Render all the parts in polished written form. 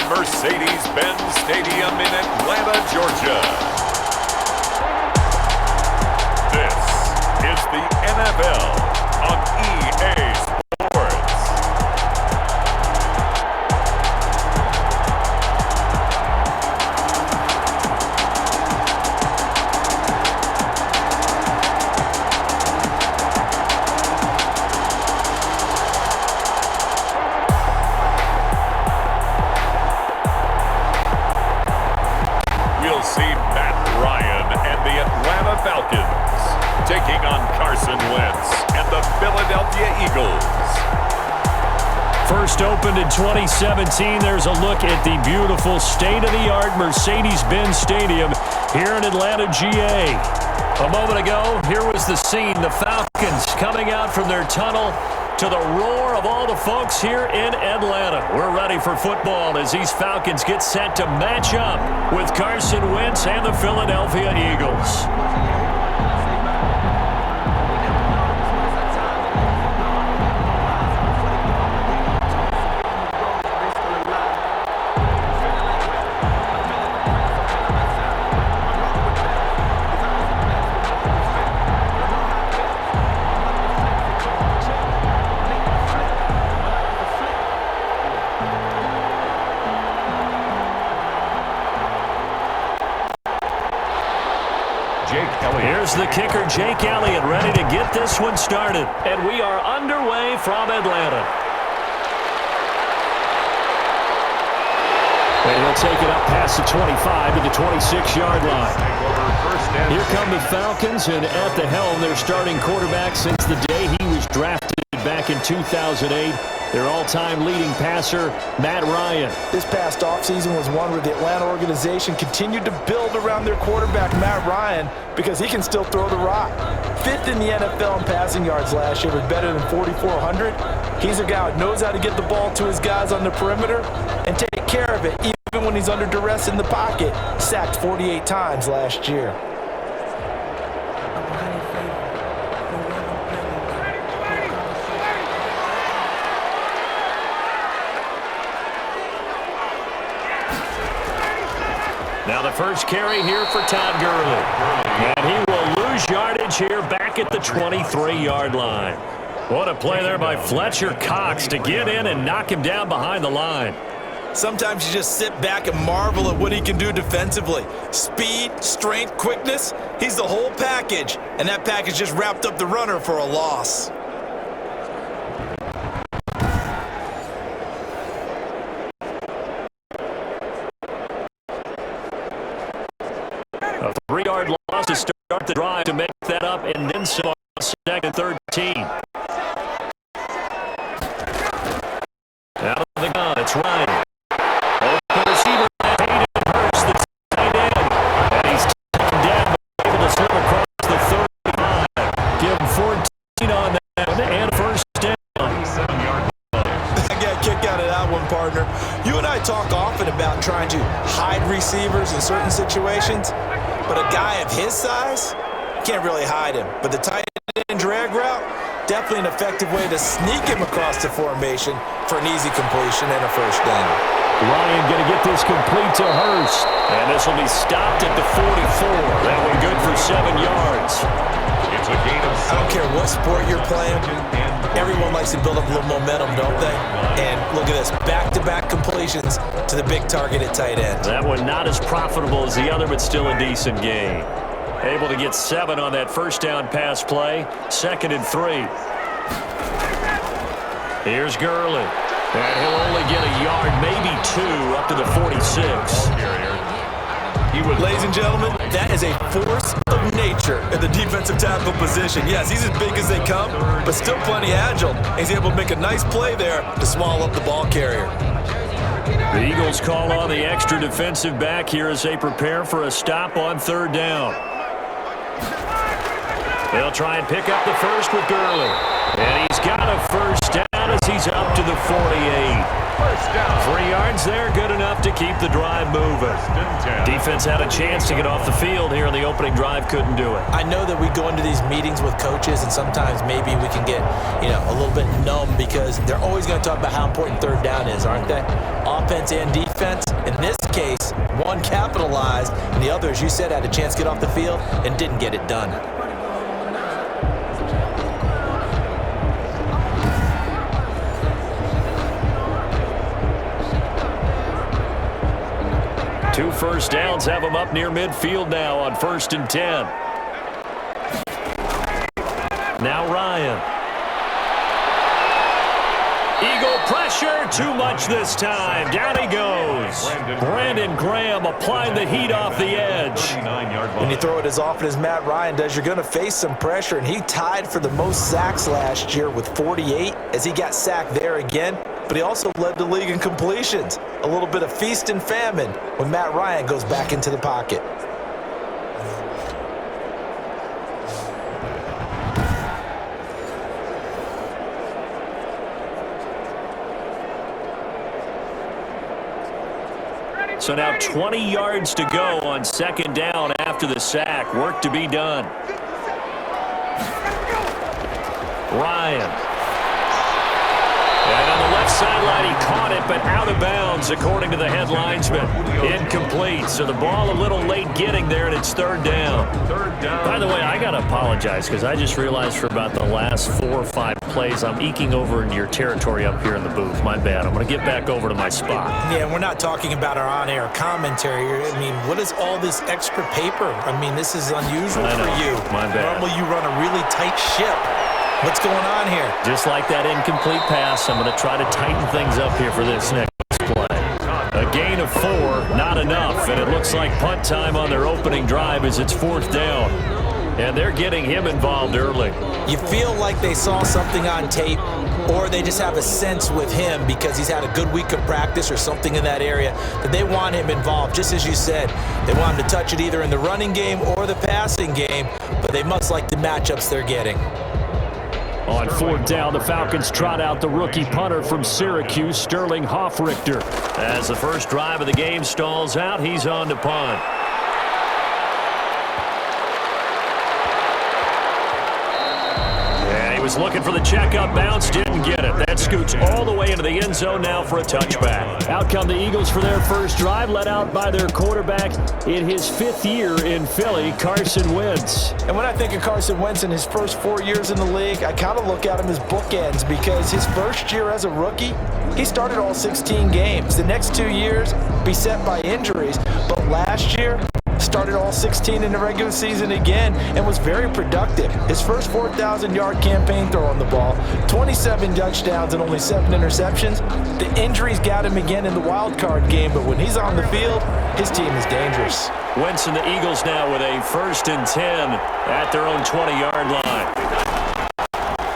Mercedes-Benz Stadium in Atlanta, Georgia. This is the NFL on EA Sports. We'll see Matt Ryan and the Atlanta Falcons taking on Carson Wentz and the Philadelphia Eagles. First opened in 2017, there's a look at the beautiful state-of-the-art Mercedes-Benz Stadium here in Atlanta, GA. A moment ago, here was the scene. The Falcons coming out from their tunnel to the roar of all the folks here in Atlanta. We're ready for football as these Falcons get set to match up with Carson Wentz and the Philadelphia Eagles. Here's the kicker, Jake Elliott, ready to get this one started. And we are underway from Atlanta. And he'll take it up past the 25 to the 26-yard line. Here come the Falcons, and at the helm, their starting quarterback since the day he was drafted back in 2008. Their all-time leading passer, Matt Ryan. This past offseason was one where the Atlanta organization continued to build around their quarterback, Matt Ryan, because he can still throw the rock. Fifth in the NFL in passing yards last year with better than 4,400. He's a guy who knows how to get the ball to his guys on the perimeter and take care of it, even when he's under duress in the pocket. Sacked 48 times last year. Now the first carry here for Todd Gurley. And he will lose yardage here back at the 23-yard line. What a play there by Fletcher Cox to get in and knock him down behind the line. Sometimes you just sit back and marvel at what he can do defensively. Speed, strength, quickness, he's the whole package. And that package just wrapped up the runner for a loss. A 3-yard loss to start the drive to make that up, and then some on second 13. Out of the gun, it's Ryan. Open receiver, Hayden Hurst, the tight end. And he's taken down, but able to slip across the 35. Give him 14 on that one, and first down. I got a kick out of that one, partner. You and I talk often about trying to hide receivers in certain situations. But a guy of his size, can't really hide him. But the tight end drag route, definitely an effective way to sneak him across the formation for an easy completion and a first down. Ryan going to get this complete to Hurst. And this will be stopped at the 44. That one good for 7 yards. It's a gain of 7. I don't care what sport you're playing. Everyone likes to build up a little momentum, don't they? And look at this, back-to-back completions to the big target at tight end. That one not as profitable as the other, but still a decent gain. Able to get 7 on that first down pass play. 2nd and 3. Here's Gurley. And he'll only get a yard, maybe 2, up to the 46. Ladies and gentlemen, that is a force of nature at the defensive tackle position. Yes, he's as big as they come, but still plenty agile. He's able to make a nice play there to swallow up the ball carrier. The Eagles call on the extra defensive back here as they prepare for a stop on 3rd down. They'll try and pick up the first with Gurley. And he's got a first down as he's up to the 48. First down. 3 yards there, good enough to keep the drive moving. Defense had a chance to get off the field here in the opening drive, couldn't do it. I know that we go into these meetings with coaches, and sometimes maybe we can get, a little bit numb because they're always going to talk about how important third down is, aren't they? Offense and defense. In this case, one capitalized, and the other, as you said, had a chance to get off the field and didn't get it done. Two first downs have them up near midfield now on 1st and 10. Now Ryan. Eagle pressure, too much this time. Down he goes. Brandon Graham applying the heat off the edge. When you throw it as often as Matt Ryan does, you're going to face some pressure, and he tied for the most sacks last year with 48 as he got sacked there again. But he also led the league in completions. A little bit of feast and famine when Matt Ryan goes back into the pocket. So now 20 yards to go on 2nd down after the sack. Work to be done. Ryan. And on the left sideline, he caught it, but out of bounds, according to the head linesman. Incomplete, so the ball a little late getting there, and it's 3rd down. By the way, I got to apologize because I just realized for about the last 4 or 5 plays, I'm eking over into your territory up here in the booth. My bad. I'm going to get back over to my spot. Yeah, we're not talking about our on-air commentary. I mean, what is all this extra paper? I mean, this is unusual for you. My bad. Normally you run a really tight ship. What's going on here? Just like that incomplete pass, I'm going to try to tighten things up here for this next play. A gain of 4, not enough, and it looks like punt time on their opening drive as it's 4th down. And they're getting him involved early. You feel like they saw something on tape, or they just have a sense with him because he's had a good week of practice or something in that area that they want him involved. Just as you said, they want him to touch it either in the running game or the passing game, but they must like the matchups they're getting. On 4th down, the Falcons trot out the rookie punter from Syracuse, Sterling Hoffrichter. As the first drive of the game stalls out, he's on to punt. And he was looking for the checkup bounce, didn't get it. That scoots all the way into the end zone now for a touchback. Out come the Eagles for their first drive, led out by their quarterback in his 5th year in Philly, Carson Wentz. And when I think of Carson Wentz in his first 4 years in the league, I kind of look at him as bookends because his first year as a rookie, he started all 16 games. The next 2 years, beset by injuries. But last year, started all 16 in the regular season again and was very productive. His first 4,000-yard campaign throwing the ball, 27 touchdowns and only 7 interceptions. The injuries got him again in the wild card game, but when he's on the field, his team is dangerous. Wentz and the Eagles now with a 1st and 10 at their own 20-yard line.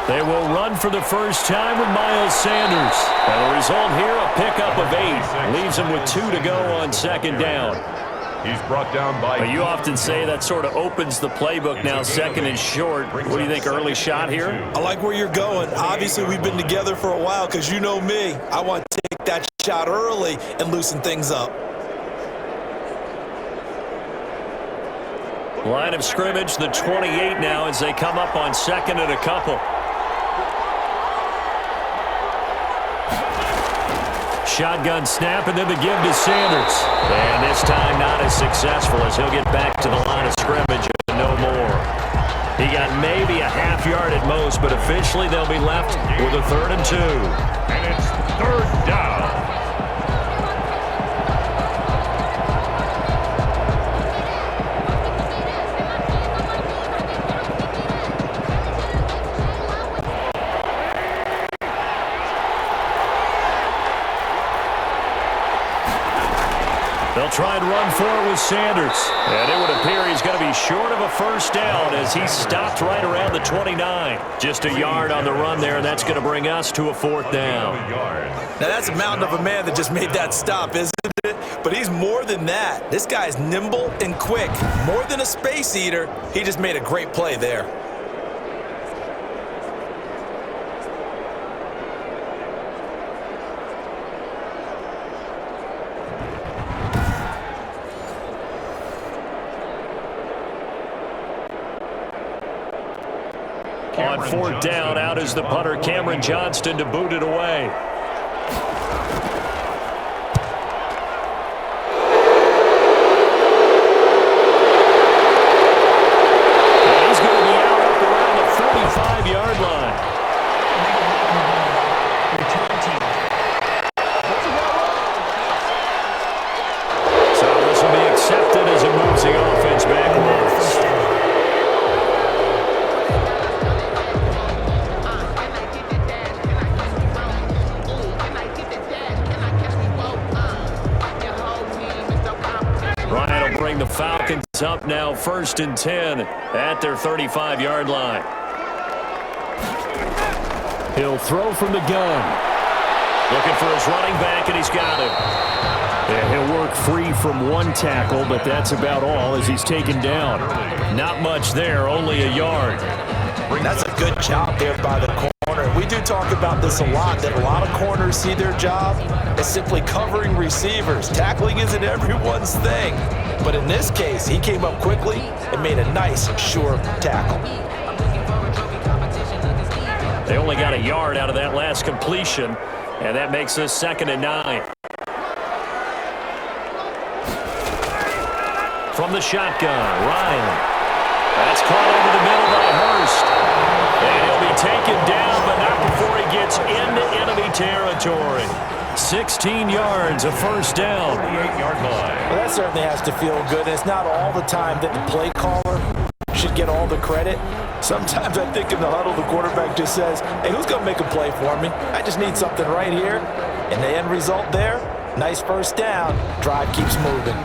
They will run for the first time with Miles Sanders. And the result here, a pickup of 8. Leaves him with 2 to go on 2nd down. He's brought down by... But you often say that sort of opens the playbook now, 2nd and short. What do you think, early shot here? I like where you're going. Obviously, we've been together for a while because you know me. I want to take that shot early and loosen things up. Line of scrimmage, the 28 now as they come up on 2nd and a couple. Shotgun snap, and then the give to Sanders. And this time not as successful as he'll get back to the line of scrimmage and no more. He got maybe a half yard at most, but officially they'll be left with a 3rd and 2. And it's 3rd down. They'll try and run for it with Sanders. And it would appear he's going to be short of a first down as he stopped right around the 29. Just a yard on the run there, and that's going to bring us to a 4th down. Now, that's a mountain of a man that just made that stop, isn't it? But he's more than that. This guy's nimble and quick. More than a space eater, he just made a great play there. On 4th down, out is the punter, Cameron Johnston, to boot it away. And he's going to be out up around the 45-yard line. So this will be accepted as it moves the offense backwards. Ryan will bring the Falcons up now 1st and 10 at their 35-yard line. He'll throw from the gun. Looking for his running back, and he's got him. Yeah, he'll work free from one tackle, but that's about all as he's taken down. Not much there, only a yard. That's a good job there by the corner. We do talk about this a lot, that a lot of corners see their job as simply covering receivers. Tackling isn't everyone's thing. But in this case, he came up quickly and made a nice, sure tackle. They only got a yard out of that last completion, and that makes this 2nd and 9. From the shotgun, Ryan. That's caught over the middle by Hurst. And he'll be taken down, but not before he gets into enemy territory. 16 yards, a 1st down. 8-yard line. Well, that certainly has to feel good. It's not all the time that the play caller should get all the credit. Sometimes I think in the huddle, the quarterback just says, hey, who's going to make a play for me? I just need something right here. And the end result there, nice 1st down. Drive keeps moving.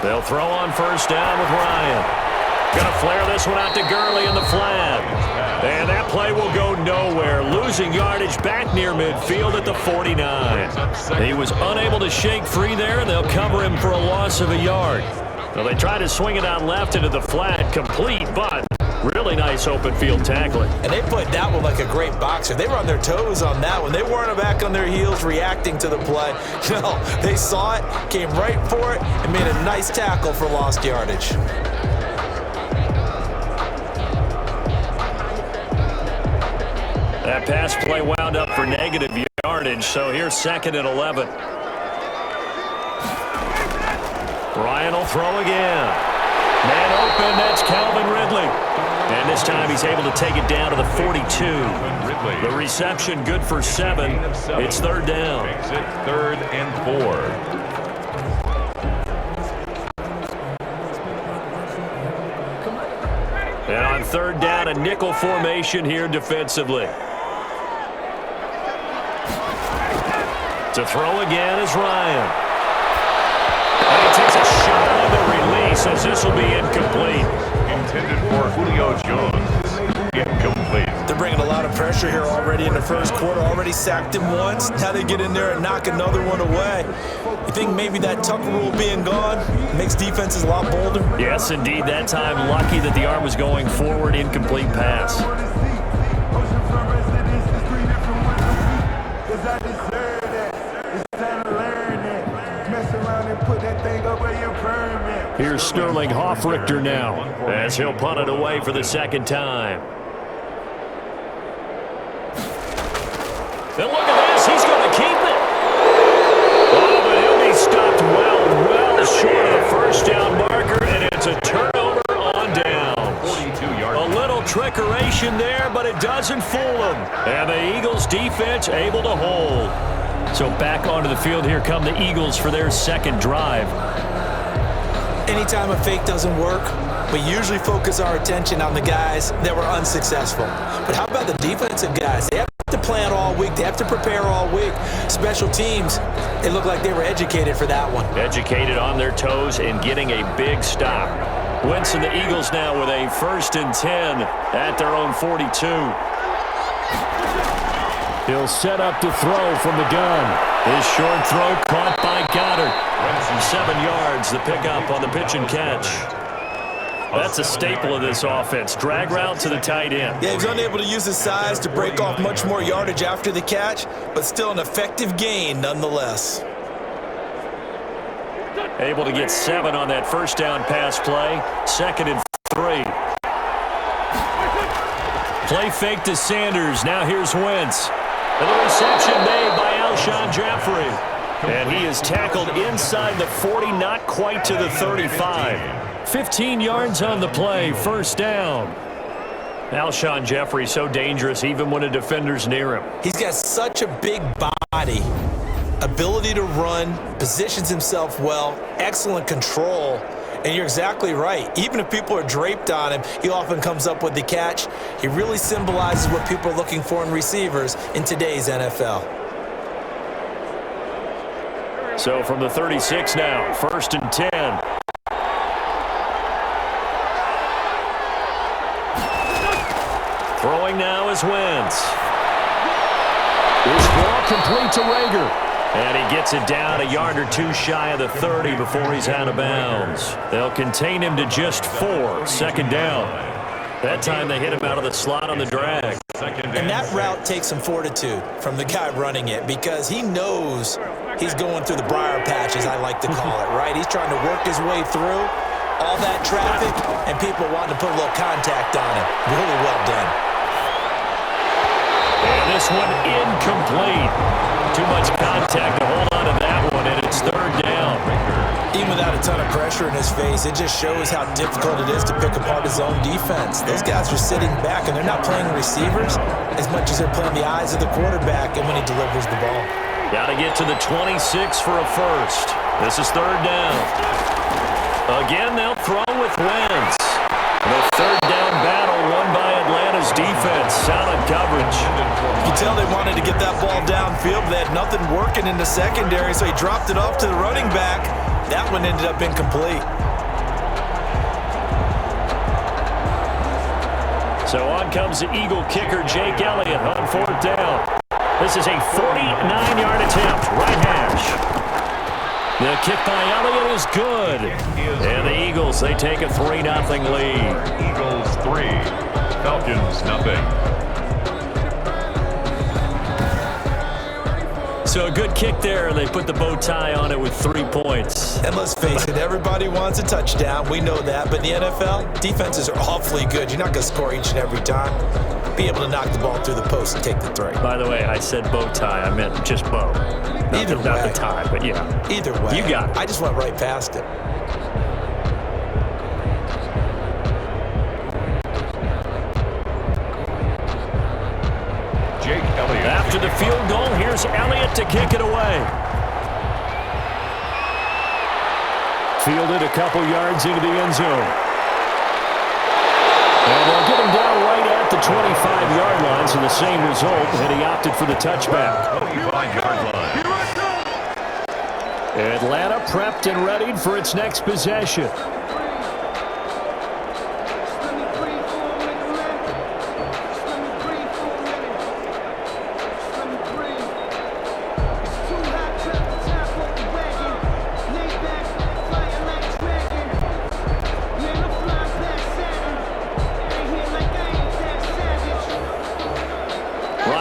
They'll throw on 1st down with Ryan. Gonna flare this one out to Gurley in the flat. And that play will go nowhere. Losing yardage back near midfield at the 49. He was unable to shake free there, and they'll cover him for a loss of a yard. So they try to swing it out left into the flat, complete, but really nice open field tackling. And they played that one like a great boxer. They were on their toes on that one. They weren't back on their heels reacting to the play. No, they saw it, came right for it, and made a nice tackle for lost yardage. That pass play wound up for negative yardage, so here's 2nd and 11. Ryan will throw again. Man open, that's Calvin Ridley. And this time he's able to take it down to the 42. The reception good for 7. It's 3rd down. Makes it 3rd and 4. And on 3rd down, a nickel formation here defensively. To throw again is Ryan. And he takes a shot on the release as this will be incomplete. Intended for Julio Jones. Incomplete. They're bringing a lot of pressure here already in the 1st quarter. Already sacked him once. Now they get in there and knock another one away. You think maybe that Tucker rule being gone makes defenses a lot bolder? Yes, indeed. That time lucky that the arm was going forward. Incomplete pass. Here's Sterling Hoffrichter now as he'll punt it away for the 2nd time. And look at this. He's going to keep it. Oh, but he'll be stopped well short of the 1st down marker, and it's a turnover on downs. 42-yard. A little trickeration there, but it doesn't fool them. And the Eagles defense able to hold. So back onto the field here come the Eagles for their 2nd drive. Anytime a fake doesn't work, we usually focus our attention on the guys that were unsuccessful. But how about the defensive guys? They have to plan all week. They have to prepare all week. Special teams, they look like they were educated for that one. Educated on their toes and getting a big stop. Wentz and the Eagles now with a 1st and 10 at their own 42. He'll set up to throw from the gun. His short throw caught by Goddard. 7 yards, the pickup on the pitch and catch. That's a staple of this offense. Drag route to the tight end. Yeah, he's unable to use his size to break off much more yardage after the catch, but still an effective gain nonetheless. Able to get 7 on that first down pass play. 2nd and 3. Play fake to Sanders. Now here's Wentz. And the reception made by Alshon Jeffrey. And he is tackled inside the 40, not quite to the 35. 15 yards on the play, first down. Alshon Jeffrey so dangerous even when a defender's near him. He's got such a big body, ability to run, positions himself well, excellent control. And you're exactly right. Even if people are draped on him, he often comes up with the catch. He really symbolizes what people are looking for in receivers in today's NFL. So from the 36 now, 1st and 10. Throwing now is Wentz. This ball complete to Rager. And he gets it down a yard or 2 shy of the 30 before he's out of bounds. They'll contain him to just 4. 2nd down. That time they hit him out of the slot on the drag. And that route takes some fortitude from the guy running it because he knows he's going through the briar patch, as I like to call it, right? He's trying to work his way through all that traffic and people wanting to put a little contact on him. Really well done. And this one incomplete. Too much contact to hold on to that one, and it's 3rd down. Even without a ton of pressure in his face, it just shows how difficult it is to pick apart his own defense. Those guys are sitting back, and they're not playing receivers as much as they're playing the eyes of the quarterback and when he delivers the ball. Got to get to the 26 for a first. This is 3rd down. Again, they'll throw with Wentz. The 3rd down battle won by Atlanta's defense. Solid coverage. You can tell they wanted to get that ball downfield, but they had nothing working in the secondary, so he dropped it off to the running back. That one ended up incomplete. So on comes the Eagle kicker, Jake Elliott, on 4th down. This is a 49-yard attempt, right hash. The kick by Elliott is good. And the Eagles, they take a 3-0 lead. Eagles 3, Falcons 0. So a good kick there, and they put the bow tie on it with 3 points. And let's face it, everybody wants a touchdown. We know that. But in the NFL, defenses are awfully good. You're not going to score each and every time. Be able to knock the ball through the post and take the 3. By the way, I said bow tie. I meant just bow. Not the tie, but yeah. Either way. You got it. I just went right past it. Jake Elliott. After the field goal, here's Elliott to kick it away. Fielded a couple yards into the end zone. And they'll get him down right at the 25-yard line, so the same result, and he opted for the touchback. 25-yard line. Atlanta prepped and readied for its next possession.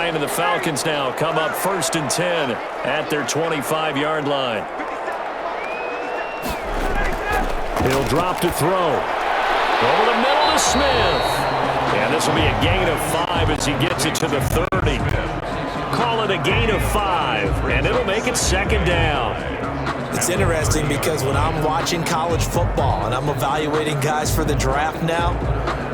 And the Falcons now come up 1st and 10 at their 25-yard line. He'll drop to throw. Over the middle to Smith. And this will be a gain of 5 as he gets it to the 30. Call it a gain of 5, and it'll make it 2nd down. It's interesting because when I'm watching college football and I'm evaluating guys for the draft now,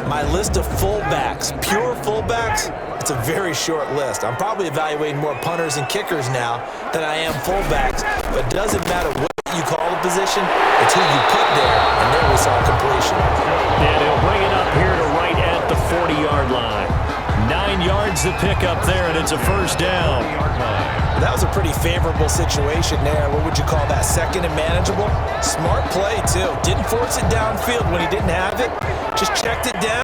my list of fullbacks, pure fullbacks, it's a very short list. I'm probably evaluating more punters and kickers now than I am fullbacks, but it doesn't matter what you call the position, it's who you put there, and there we saw completion. And he'll bring it up here to right at the 40-yard line. 9 yards to pick up there, and it's a 1st down. That was a pretty favorable situation there. What would you call that? 2nd and manageable? Smart play, too. Didn't force it downfield when he didn't have it. Just checked it down,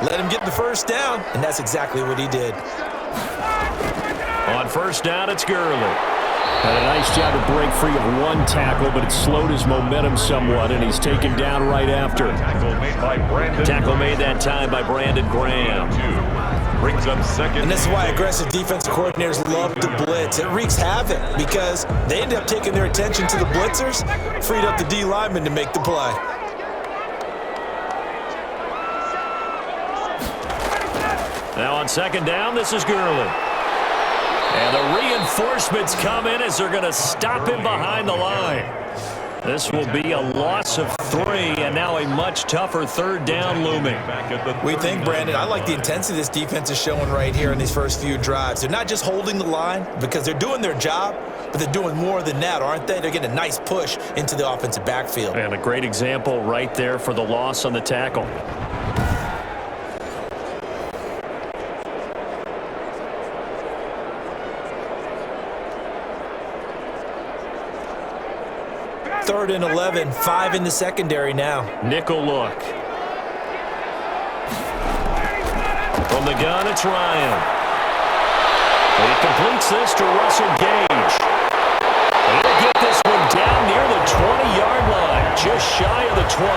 let him get the 1st down, and that's exactly what he did. On 1st down, it's Gurley. And a nice job to break free of one tackle, but it slowed his momentum somewhat, and he's taken down right after. Tackle made that time by Brandon Graham. Brings up second. And this is why aggressive defensive coordinators love to blitz. It wreaks havoc because they end up taking their attention to the blitzers, freed up the D lineman to make the play. Now on second down, this is Gurley. And the reinforcements come in as they're going to stop him behind the line. This will be a loss of 3, and now a much tougher third down looming. We think, Brandon, I like the intensity this defense is showing right here in these first few drives. They're not just holding the line because they're doing their job, but they're doing more than that, aren't they? They're getting a nice push into the offensive backfield. And a great example right there for the loss on the tackle. Third and 11, 5 in the secondary now. Nickel look. From the gun, it's Ryan. He completes this to Russell Gage. He'll get this one down near the 20-yard line, just shy of the 20.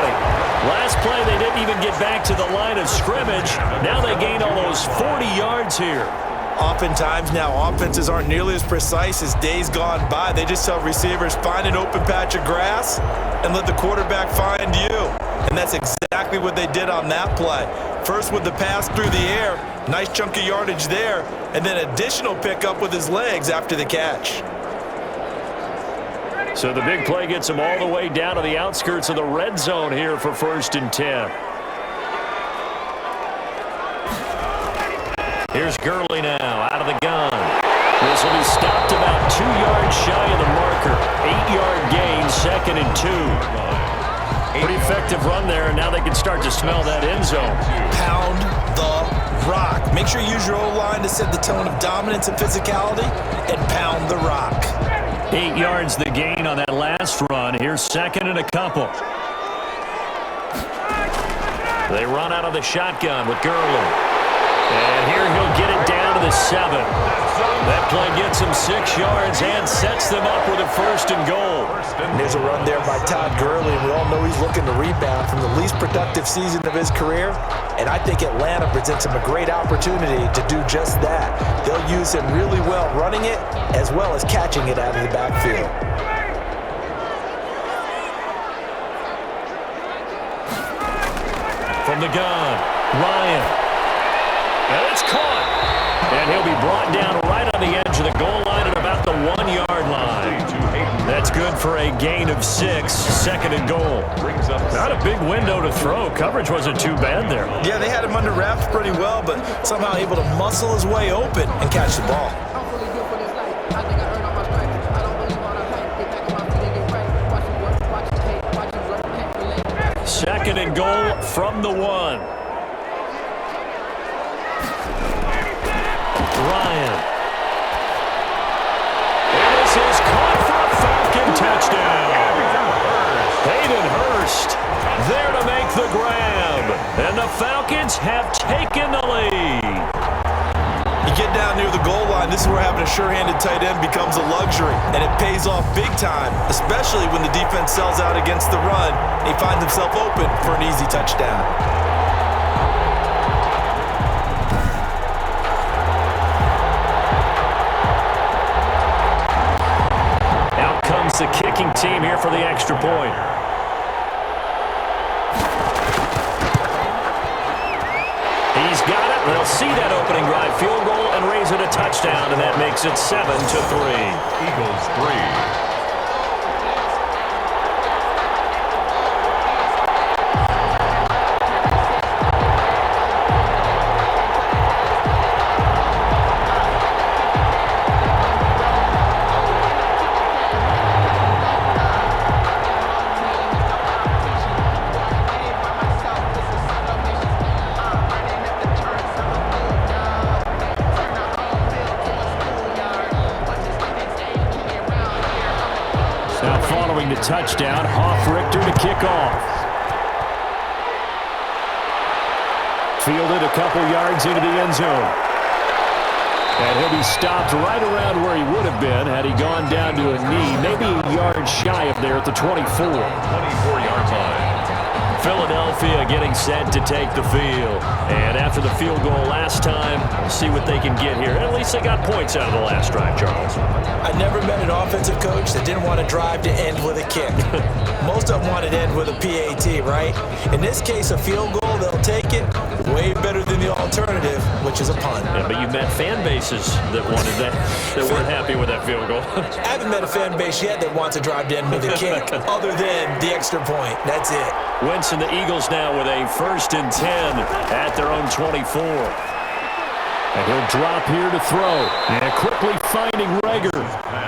Last play, they didn't even get back to the line of scrimmage. Now they gain almost 40 yards here. Oftentimes now, offenses aren't nearly as precise as days gone by. They just tell receivers, find an open patch of grass and let the quarterback find you. And that's exactly what they did on that play. First with the pass through the air, nice chunk of yardage there, and then additional pickup with his legs after the catch. So the big play gets him all the way down to the outskirts of the red zone here for 1st and 10. Here's Gurley now, out of the gun. This will be stopped about 2 yards shy of the marker. 8-yard gain, 2nd and 2. Pretty effective run there, and now they can start to smell that end zone. Pound the rock. Make sure you use your O-line to set the tone of dominance and physicality, and pound the rock. 8 yards the gain on that last run. Here's 2nd and a couple. They run out of the shotgun with Gurley. And here he'll get it down to the 7. That play gets him 6 yards and sets them up with a 1st and goal. And there's a run there by Todd Gurley, and we all know he's looking to rebound from the least productive season of his career. And I think Atlanta presents him a great opportunity to do just that. They'll use him really well running it as well as catching it out of the backfield. From the gun, Ryan. And it's caught. And he'll be brought down right on the edge of the goal line at about the 1-yard line. That's good for a gain of 6, 2nd and goal. Not a big window to throw. Coverage wasn't too bad there. Yeah, they had him under wraps pretty well, but somehow able to muscle his way open and catch the ball. 2nd and goal from the 1. Ryan. And this is caught for a Falcon touchdown. Hayden Hurst there to make the grab. And the Falcons have taken the lead. You get down near the goal line, this is where having a sure-handed tight end becomes a luxury, and it pays off big time, especially when the defense sells out against the run, and he finds himself open for an easy touchdown. The kicking team here for the extra point. He's got it. They'll see that opening drive field goal and raise it a touchdown, and that makes it 7-3. Eagles 3. The touchdown, Hoff-Richter to kick off. Fielded a couple yards into the end zone. And he'll be stopped right around where he would have been had he gone down to a knee, maybe a yard shy of there at the 24. 24-yard line. Philadelphia getting set to take the field. And after the field goal last time, we'll see what they can get here. At least they got points out of the last drive, Charles. I never met an offensive coach that didn't want to drive to end with a kick. Most of them want to end with a PAT, right? In this case, a field goal, they'll take it. Way better than the alternative, which is a punt. Yeah, but you've met fan bases that wanted that weren't happy with that field goal. I haven't met a fan base yet that wants to drive to end with a kick, other than the extra point. That's it. Wentz and the Eagles now with a 1st and 10 at their own 24. And he'll drop here to throw. And quickly finding Rager.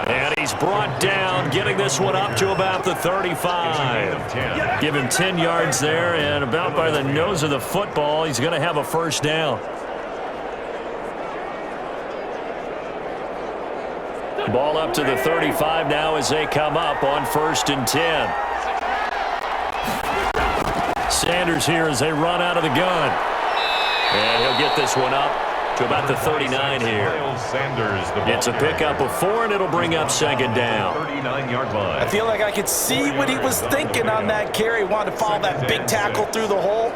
And he's brought down, getting this one up to about the 35. Give him 10 yards there, and about by the nose of the football, he's going to have a first down. Ball up to the 35 now as they come up on 1st and 10. Sanders here as they run out of the gun. And he'll get this one up to about the 39 here. It's a pickup of 4, and it'll bring up 2nd down. 39-yard line. I feel like I could see what he was thinking on that carry. Wanted to follow that big tackle through the hole.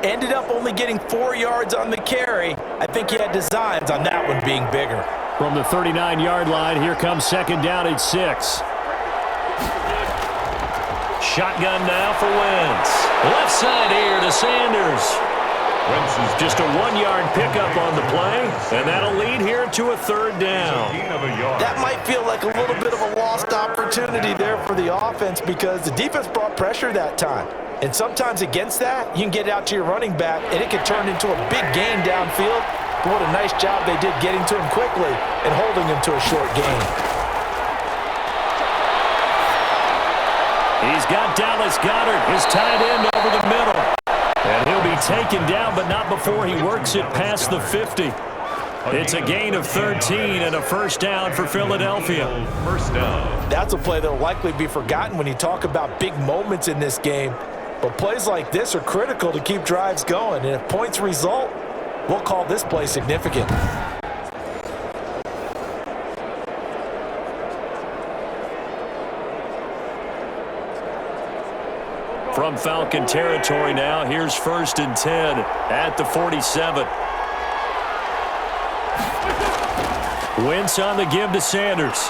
Ended up only getting 4 yards on the carry. I think he had designs on that one being bigger. From the 39-yard line, here comes 2nd down at 6. Shotgun now for Wentz. Left side here to Sanders. Wentz is just a 1-yard pickup on the play, and that'll lead here to a 3rd down. That might feel like a little bit of a lost opportunity there for the offense because the defense brought pressure that time. And sometimes against that, you can get out to your running back, and it can turn into a big gain downfield. But what a nice job they did getting to him quickly and holding him to a short gain. He's got Dallas Goedert, his tight end, over the middle. And he'll be taken down, but not before he works it past the 50. It's a gain of 13 and a first down for Philadelphia. First down. That's a play that will likely be forgotten when you talk about big moments in this game. But plays like this are critical to keep drives going. And if points result, we'll call this play significant. From Falcon territory now, here's 1st and 10 at the 47. Wentz on the give to Sanders.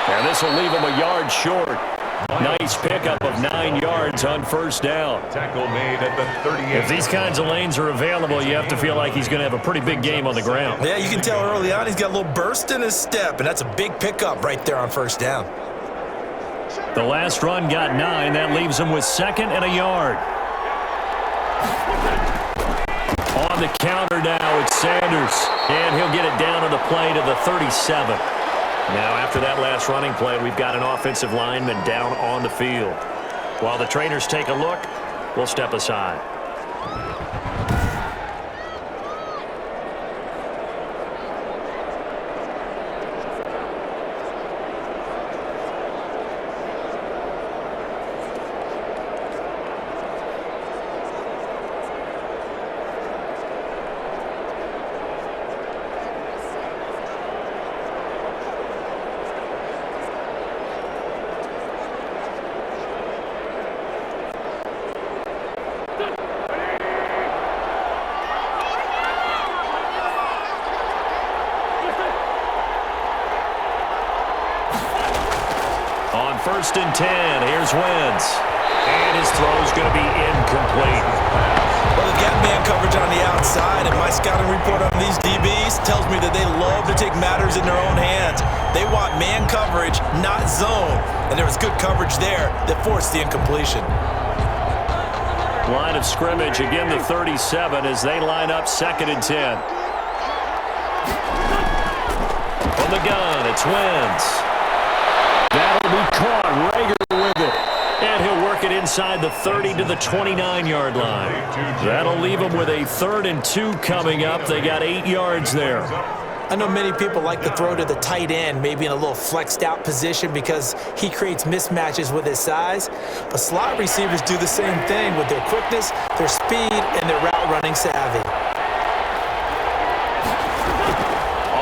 And this will leave him a yard short. Nice pickup of 9 yards on 1st down. Tackle made at the 38. If these kinds of lanes are available, you have to feel like he's going to have a pretty big game on the ground. Yeah, you can tell early on he's got a little burst in his step, and that's a big pickup right there on 1st down. The last run got 9. That leaves him with 2nd and a yard. On the counter now, it's Sanders. And he'll get it down on the play to the 37. Now, after that last running play, we've got an offensive lineman down on the field. While the trainers take a look, we'll step aside. On 1st and 10, here's Wentz. And his throw's going to be incomplete. Well, they've got man coverage on the outside, and my scouting report on these DBs tells me that they love to take matters in their own hands. They want man coverage, not zone. And there was good coverage there that forced the incompletion. Line of scrimmage, again the 37 as they line up 2nd and 10. From the gun, it's Wentz. That'll be caught. Rager with it. And he'll work it inside the 30 to the 29-yard line. That'll leave him with a 3rd and 2 coming up. They got 8 yards there. I know many people like to throw to the tight end, maybe in a little flexed out position because he creates mismatches with his size. But slot receivers do the same thing with their quickness, their speed, and their route running savvy.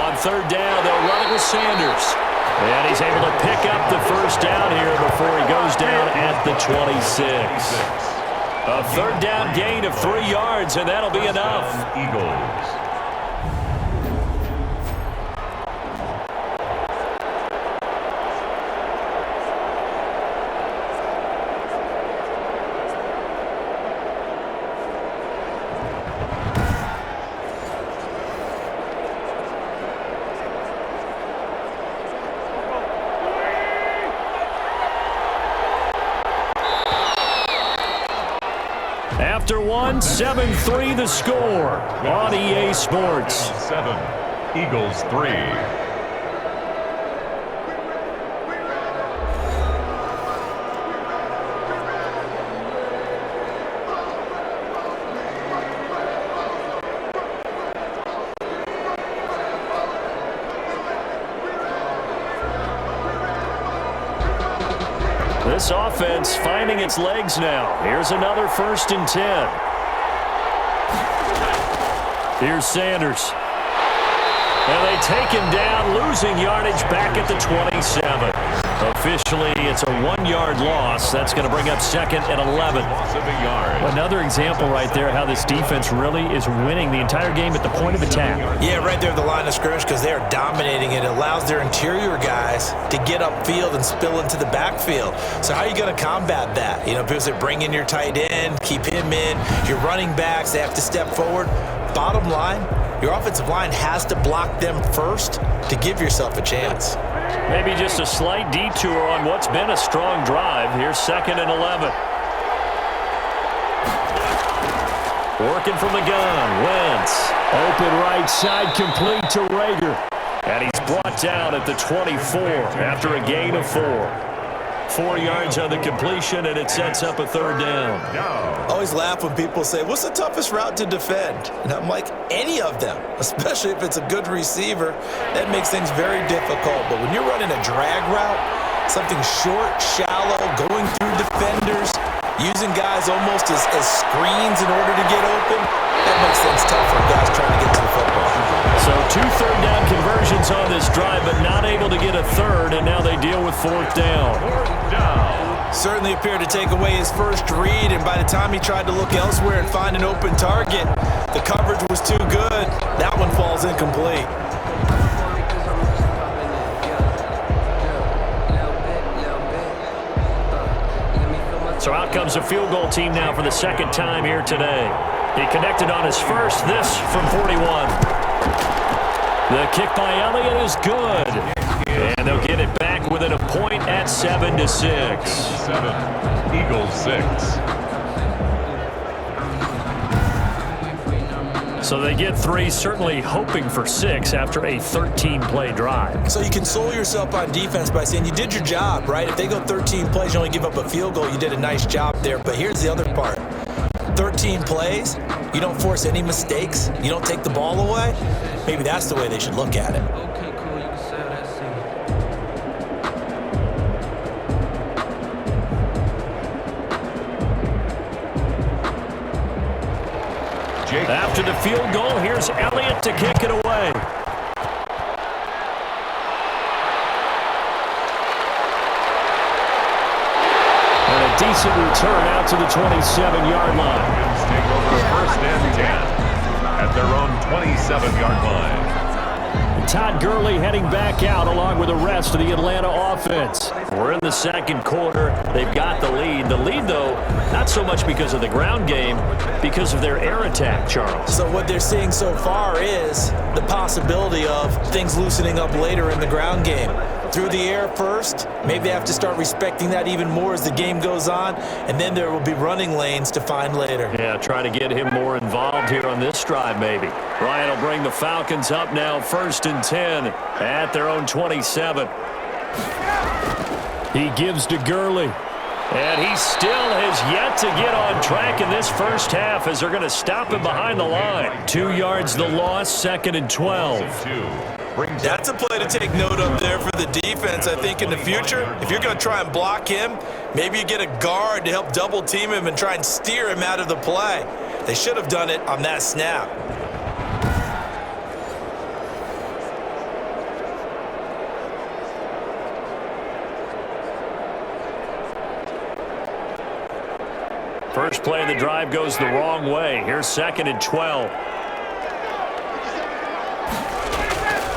On third down. They'll run it with Sanders. And he's able to pick up the first down here before he goes down at the 26. A third down gain of 3 yards, and that'll be enough. Eagles. After one, 7-3 the score on EA Sports. 7, Eagles 3. This offense finding its legs now. Here's another 1st and 10. Here's Sanders. And they take him down, losing yardage back at the 27. Officially, it's a 1-yard loss. That's going to bring up 2nd and 11. Loss of a yard. Another example right there how this defense really is winning the entire game at the point of attack. Yeah, right there at the line of scrimmage because they are dominating it. It allows their interior guys to get upfield and spill into the backfield. So how are you going to combat that? You know, because they bring in your tight end, keep him in. Your running backs, they have to step forward. Bottom line, your offensive line has to block them first to give yourself a chance. Maybe just a slight detour on what's been a strong drive. Here's 2nd and 11. Working from the gun, Wentz. Open right side, complete to Rager. And he's brought down at the 24 after a gain of 4. 4 yards on the completion, and it sets up a 3rd down. I always laugh when people say, what's the toughest route to defend? And I'm like, any of them, especially if it's a good receiver. That makes things very difficult. But when you're running a drag route, something short, shallow, going through defenders, using guys almost as screens in order to get open, that makes things tough for guys trying to get to the football. So 2 third-down conversions on this drive, but not able to get a third, and now they deal with 4th down. Certainly appeared to take away his first read, and by the time he tried to look elsewhere and find an open target, the coverage was too good. That one falls incomplete. So out comes a field goal team now for the 2nd time here today. He connected on his first, this from 41. The kick by Elliott is good. And they'll get it back within a point at 7-6. 7, Eagles 6. So they get 3, certainly hoping for 6 after a 13-play drive. So you console yourself on defense by saying you did your job, right? If they go 13 plays, you only give up a field goal, you did a nice job there. But here's the other part. 13 plays, you don't force any mistakes, you don't take the ball away. Maybe that's the way they should look at it. After the field goal, here's Elliott to kick it away. And a decent return out to the 27-yard line. Take over 1st and 10 at their own 27-yard line. Todd Gurley heading back out along with the rest of the Atlanta offense. We're in the 2nd quarter. They've got the lead. The lead, though, not so much because of the ground game, because of their air attack, Charles. So what they're seeing so far is the possibility of things loosening up later in the ground game. Through the air first, maybe they have to start respecting that even more as the game goes on, and then there will be running lanes to find later. Yeah, try to get him more involved here on this drive, maybe. Ryan will bring the Falcons up now, 1st and 10 at their own 27. He gives to Gurley. And he still has yet to get on track in this first half as they're going to stop him behind the line. 2 yards the loss, 2nd and 12. That's a play to take note of there for the defense. I think in the future, if you're going to try and block him, maybe you get a guard to help double team him and try and steer him out of the play. They should have done it on that snap. First play of the drive goes the wrong way. Here's 2nd and 12.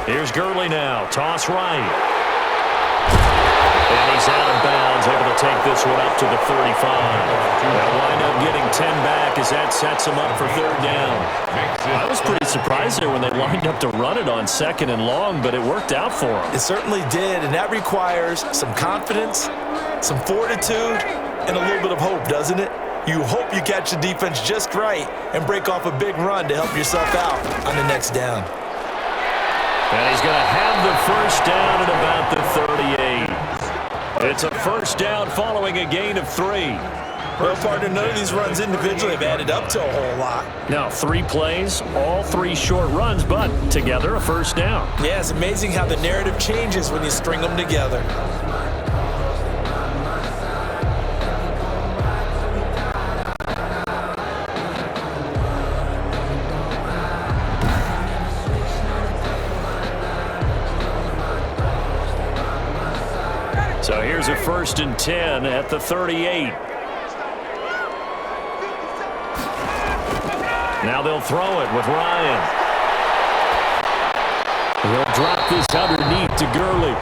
Here's Gurley now. Toss right. And he's out of bounds, able to take this one up to the 35. They'll wind up getting 10 back as that sets him up for 3rd down. I was pretty surprised there when they lined up to run it on 2nd and long, but it worked out for him. It certainly did, and that requires some confidence, some fortitude, and a little bit of hope, doesn't it? You hope you catch the defense just right and break off a big run to help yourself out on the next down. And he's going to have the first down at about the 38. It's a first down following a gain of 3. Well, partner, none of these runs individually have added up to a whole lot. Now, 3 plays, all 3 short runs, but together a first down. Yeah, it's amazing how the narrative changes when you string them together. So here's a 1st and 10 at the 38. Now they'll throw it with Ryan. He'll drop this underneath to Gurley.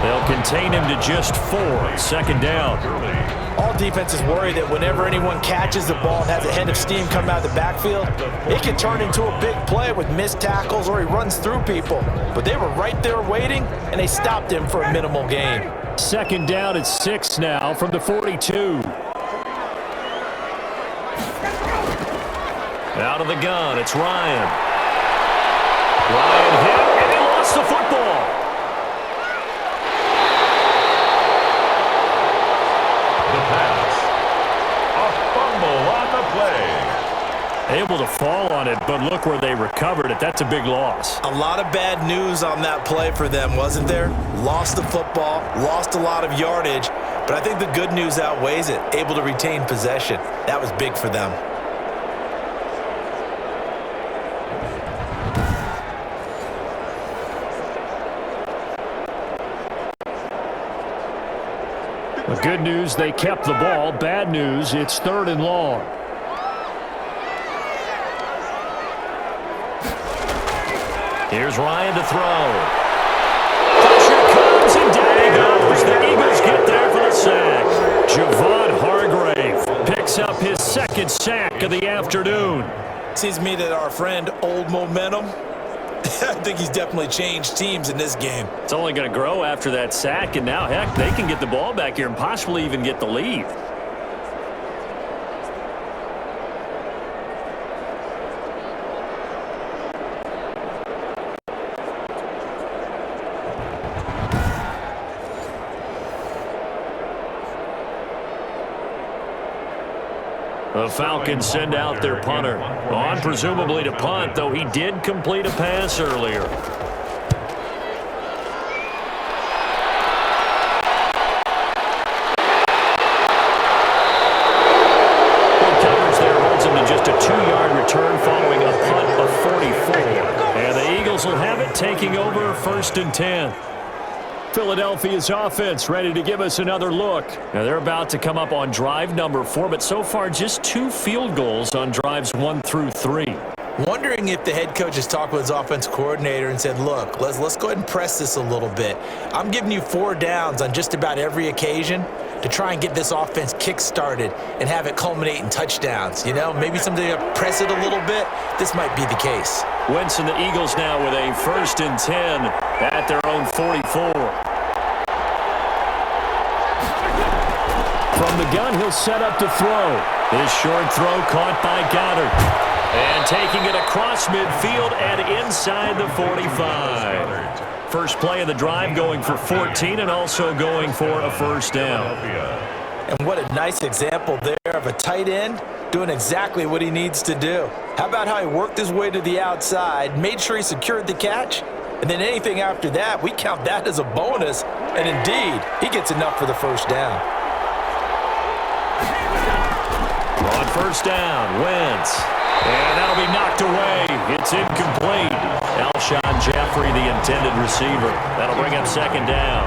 They'll contain him to just 4. 2nd down. All defenses worry that whenever anyone catches the ball and has a head of steam come out of the backfield, it can turn into a big play with missed tackles or he runs through people. But they were right there waiting, and they stopped him for a minimal gain. 2nd down at 6 now from the 42. Out of the gun, it's Ryan. Ryan hit, and he lost the football. The pass. A fumble on the play. Able to fall on it, but look where they recovered it. That's a big loss. A lot of bad news on that play for them, wasn't there? Lost the football, lost a lot of yardage, but I think the good news outweighs it. Able to retain possession. That was big for them. The good news, they kept the ball. Bad news, it's 3rd and long. Here's Ryan to throw. Pressure comes, and down he goes. The Eagles get there for the sack. Javon Hargrave picks up his 2nd sack of the afternoon. Seems to me that our friend, Old Momentum, I think he's definitely changed teams in this game. It's only going to grow after that sack, and now, heck, they can get the ball back here and possibly even get the lead. The Falcons send out their punter. On presumably to punt, though he did complete a pass earlier. Good coverage there holds him to just a 2-yard return following a punt of 44. And the Eagles will have it, taking over 1st and 10. Philadelphia's offense ready to give us another look. Now they're about to come up on drive number 4, but so far just 2 field goals on drives 1 through 3. Wondering if the head coach has talked with his offensive coordinator and said, look, let's go ahead and press this a little bit. I'm giving you 4 downs on just about every occasion to try and get this offense kick-started and have it culminate in touchdowns. You know, maybe something to press it a little bit. This might be the case. Wentz and the Eagles now with a 1st and 10 at their own 44. From the gun, he'll set up to throw. His short throw caught by Goddard. And taking it across midfield and inside the 45. First play of the drive going for 14 and also going for a first down. And what a nice example there of a tight end doing exactly what he needs to do. How about how he worked his way to the outside, made sure he secured the catch, and then anything after that, we count that as a bonus. And indeed, he gets enough for the first down. On first down, Wentz. And that'll be knocked away. It's incomplete. Alshon Jeffrey, the intended receiver. That'll bring up 2nd down.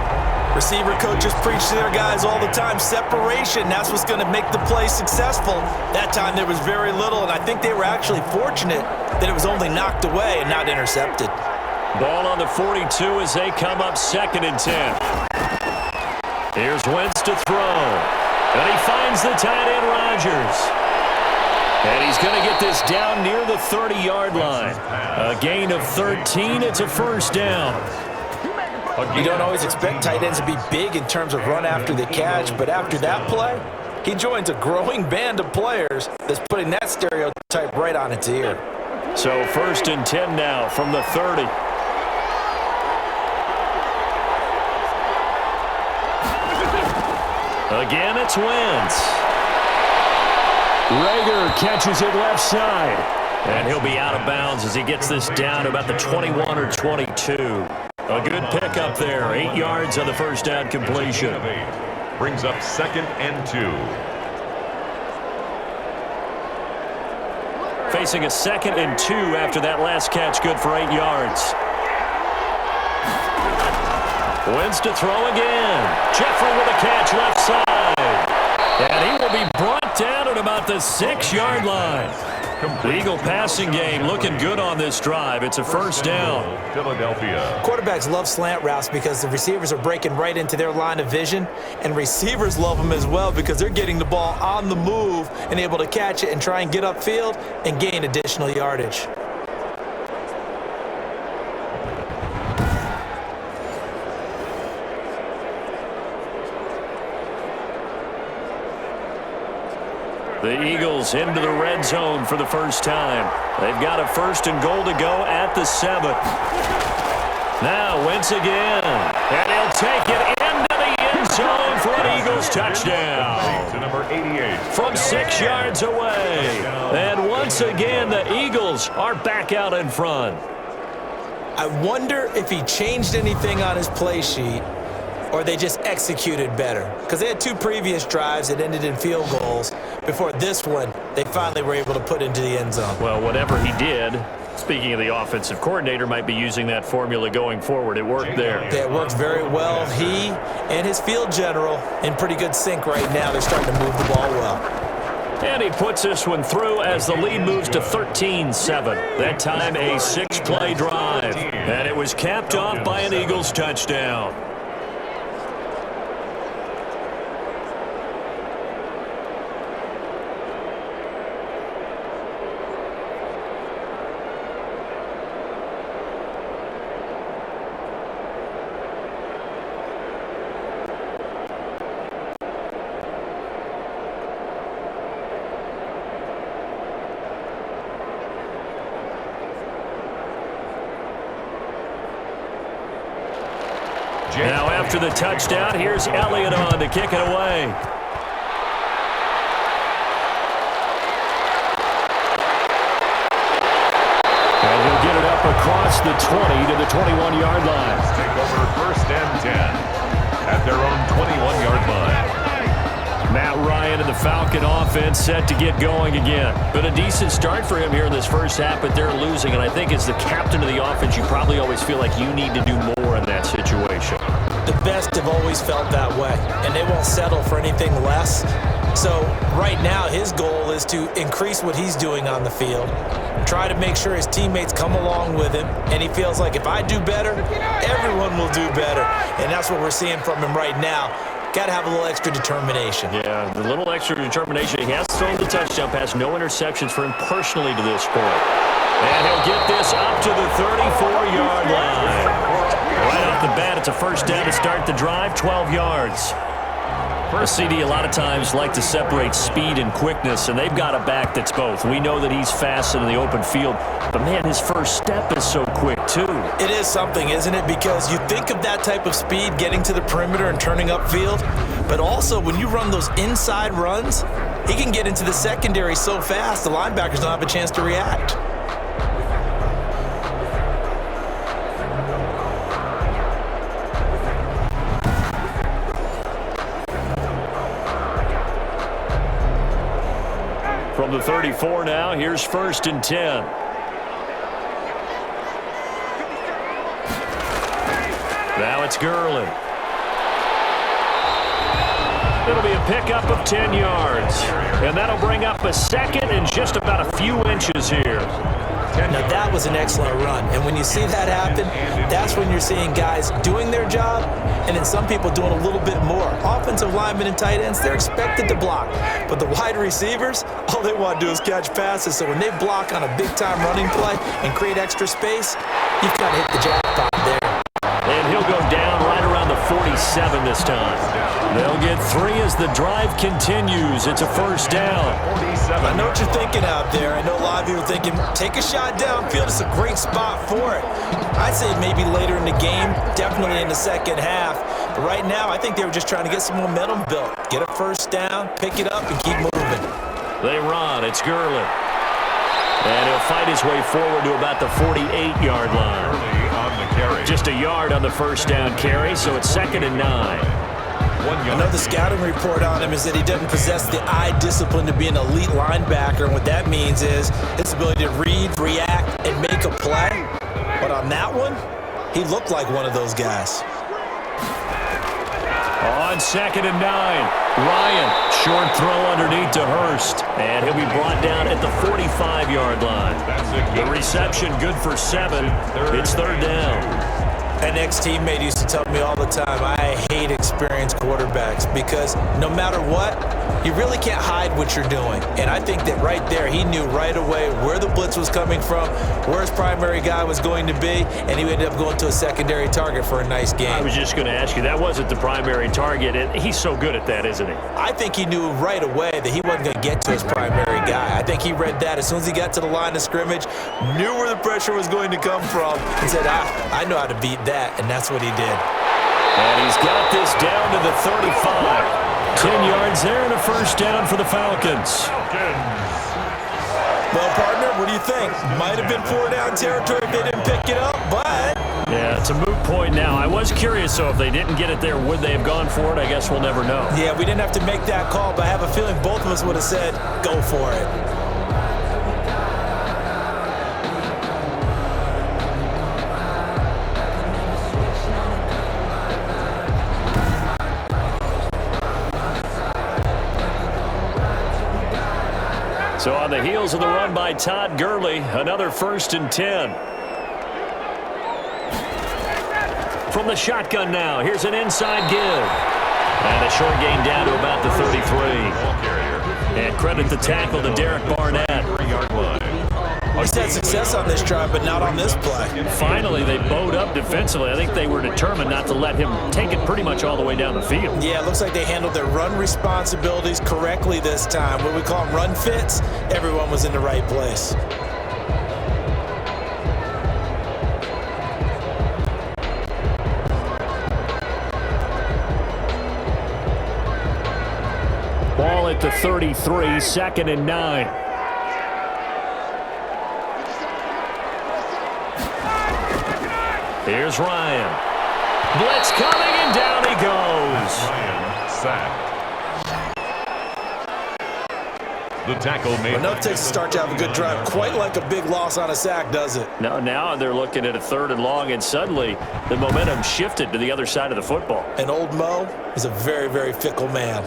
Receiver coaches preach to their guys all the time, separation, that's what's going to make the play successful. That time there was very little, and I think they were actually fortunate that it was only knocked away and not intercepted. Ball on the 42 as they come up 2nd and 10. Here's Wentz to throw. And he finds the tight end, Rodgers. And he's going to get this down near the 30-yard line. A gain of 13. It's a first down. You don't always expect tight ends to be big in terms of run after the catch, but after that play, he joins a growing band of players that's putting that stereotype right on its ear. So 1st and 10 now from the 30. Again, it's Wentz. Rager catches it left side. And he'll be out of bounds as he gets this down to about the 21 or 22. A good pickup there. 8 yards on the first down completion. Brings up 2nd and 2. Facing a 2nd and 2 after that last catch. Good for 8 yards. Wentz to throw again. Jeffrey with a catch left side. And he will be brought down at about the 6-yard line. The Eagle passing game looking good on this drive. It's a first down. Philadelphia. Quarterbacks love slant routes because the receivers are breaking right into their line of vision, and receivers love them as well because they're getting the ball on the move and able to catch it and try and get upfield and gain additional yardage. The Eagles into the red zone for the first time. They've got a 1st and goal to go at the 7. Now Wentz again. And he'll take it into the end zone for an Eagles touchdown. To number 88. From 6 yards away. And once again, the Eagles are back out in front. I wonder if he changed anything on his play sheet or they just executed better. Because they had 2 previous drives that ended in field goals. Before this one, they finally were able to put into the end zone. Well, whatever he did, speaking of the offensive coordinator, might be using that formula going forward. It worked there. Yeah, it worked very well. He and his field general in pretty good sync right now. They're starting to move the ball well. And he puts this one through as the lead moves to 13-7. That time a 6-play drive. And it was capped off by an Eagles touchdown. Now after the touchdown, here's Elliott on to kick it away. And he'll get it up across the 20 to the 21-yard line. Take over 1st and 10 at their own 21-yard line. Matt Ryan and the Falcon offense set to get going again. Been a decent start for him here in this first half, but they're losing. And I think as the captain of the offense, you probably always feel like you need to do more in that situation. The best have always felt that way, and they won't settle for anything less. So right now, his goal is to increase what he's doing on the field, try to make sure his teammates come along with him, and he feels like if I do better, everyone will do better. And that's what we're seeing from him right now. Got to have a little extra determination. Yeah, the little extra determination. He has thrown the touchdown pass. No interceptions for him personally to this point. And he'll get this up to the 34-yard line. Right off the bat, it's a first down to start the drive, 12 yards. First CD a lot of times like to separate speed and quickness, and they've got a back that's both. We know that he's fast in the open field, but man, his first step is so quick too. It is something, isn't it? Because you think of that type of speed getting to the perimeter and turning upfield, but also when you run those inside runs, he can get into the secondary so fast the linebackers don't have a chance to react. From the 34 now, here's 1st and 10. Now it's Gurley. it'll be a pickup of 10 yards. And that'll bring up a second and just about a few inches here. Now, that was an excellent run. And when you see that happen, that's when you're seeing guys doing their job and then some people doing a little bit more. Offensive linemen and tight ends, they're expected to block. But the wide receivers, all they want to do is catch passes. So when they block on a big-time running play and create extra space, you've got to hit the jackpot there. And he'll go down right around the 47 this time. They'll get 3 as the drive continues. It's a first down. I know what you're thinking out there. I know a lot of you are thinking, take a shot downfield. It's a great spot for it. I'd say maybe later in the game, definitely in the second half. But right now, I think they were just trying to get some momentum built. Get a first down, pick it up, and keep moving. They run. It's Gurley. And he'll fight his way forward to about the 48-yard line. Just a yard on the first down carry, so it's 2nd and 9. I know the scouting report on him is that he doesn't possess the eye discipline to be an elite linebacker, and what that means is his ability to read, react, and make a play. But on that one, he looked like one of those guys. On 2nd and 9, Ryan, short throw underneath to Hurst, and he'll be brought down at the 45-yard line. The reception good for 7. It's 3rd down. An ex-teammate used to tell me all the time, I hate experienced quarterbacks because no matter what, you really can't hide what you're doing. And I think that right there, he knew right away where the blitz was coming from, where his primary guy was going to be, and he ended up going to a secondary target for a nice game. I was just going to ask you, that wasn't the primary target, and he's so good at that, isn't he? I think he knew right away that he wasn't going to get to his primary guy. I think he read that as soon as he got to the line of scrimmage, knew where the pressure was going to come from, and said, I know how to beat that, and that's what he did. And he's got this down to the 35. 10 yards there and a first down for the Falcons. Well, partner, what do you think? Might have been 4-down territory if they didn't pick it up, but... Yeah, it's a moot point now. I was curious, so if they didn't get it there, would they have gone for it? I guess we'll never know. Yeah, we didn't have to make that call, but I have a feeling both of us would have said, go for it. So on the heels of the run by Todd Gurley, another 1st and 10. From the shotgun now, here's an inside give. And a short gain down to about the 33. And credit the tackle to Derek Barnett. He's had success on this drive, but not on this play. Finally, they bowed up defensively. I think they were determined not to let him take it pretty much all the way down the field. Yeah, it looks like they handled their run responsibilities correctly this time. What we call them run fits, everyone was in the right place. Ball at the 33, 2nd and 9. Here's Ryan. Blitz coming, and down he goes. Ryan sacked. The tackle made. Enough takes to start to have a good drive. Quite like a big loss on a sack, does it? Now they're looking at a 3rd and long, and suddenly the momentum shifted to the other side of the football. And old Mo is a very, very fickle man.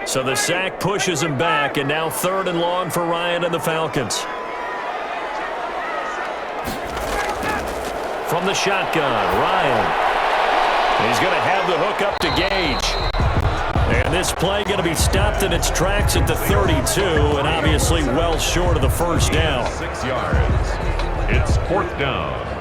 So the sack pushes him back, and now 3rd and long for Ryan and the Falcons. From the shotgun, Ryan. He's going to have the hook up to Gage. And this play going to be stopped in its tracks at the 32, and obviously well short of the first down. 6 yards. It's 4th down.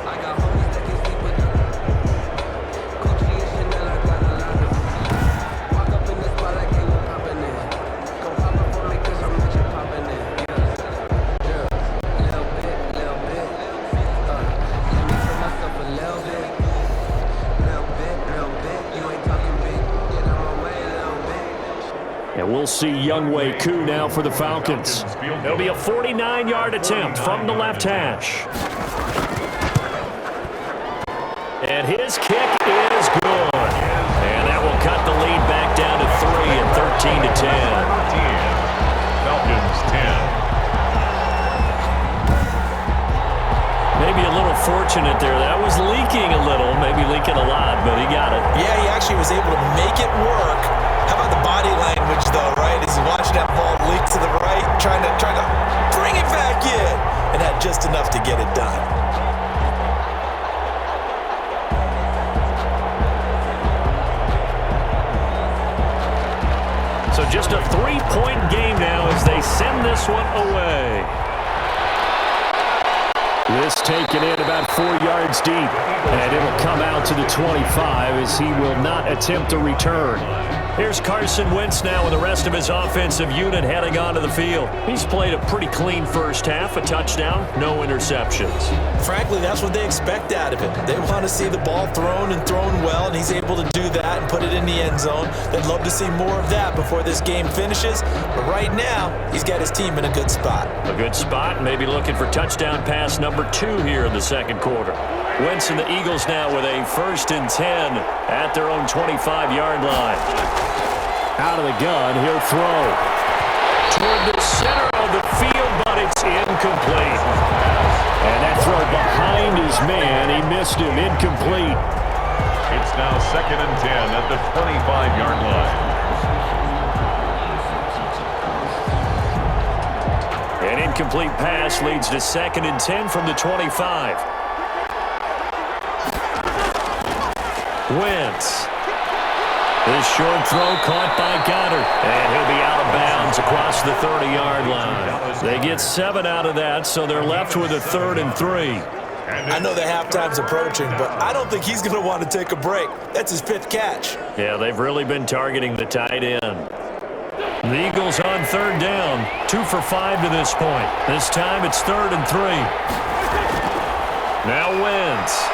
We'll see Younghoe Koo now for the Falcons. It'll be a 49-yard attempt from the left hash. And his kick is good. And that will cut the lead back down to 3 and 13 to 10. unfortunate there. That was leaking a little, maybe leaking a lot, but he got it. Yeah, he actually was able to make it work. How about the body language, though, right? As he's watching that ball leak to the right, trying to bring it back in, and had just enough to get it done. So just a 3-point game now as they send this one away. This taken in about 4 yards deep, and it will come out to the 25 as he will not attempt a return. Here's Carson Wentz now with the rest of his offensive unit heading onto the field. He's played a pretty clean first half, a touchdown, no interceptions. Frankly, that's what they expect out of him. They want to see the ball thrown and thrown well, and he's able to do that and put it in the end zone. They'd love to see more of that before this game finishes, but right now, he's got his team in a good spot. A good spot, maybe looking for touchdown pass number 2 here in the second quarter. Wentz and the Eagles now with a 1st and 10 at their own 25-yard line. Out of the gun, he'll throw toward the center of the field, but it's incomplete. And that throw behind his man, he missed him, incomplete. It's now 2nd and 10 at the 25-yard line. An incomplete pass leads to 2nd and 10 from the 25. Wentz. This short throw caught by Goddard, and he'll be out of bounds across the 30-yard line. They get 7 out of that, so they're left with a 3rd and 3. I know the halftime's approaching, but I don't think he's going to want to take a break. That's his 5th catch. Yeah, they've really been targeting the tight end. The Eagles on 3rd down, 2 for 5 to this point. This time it's 3rd and 3. Now Wentz.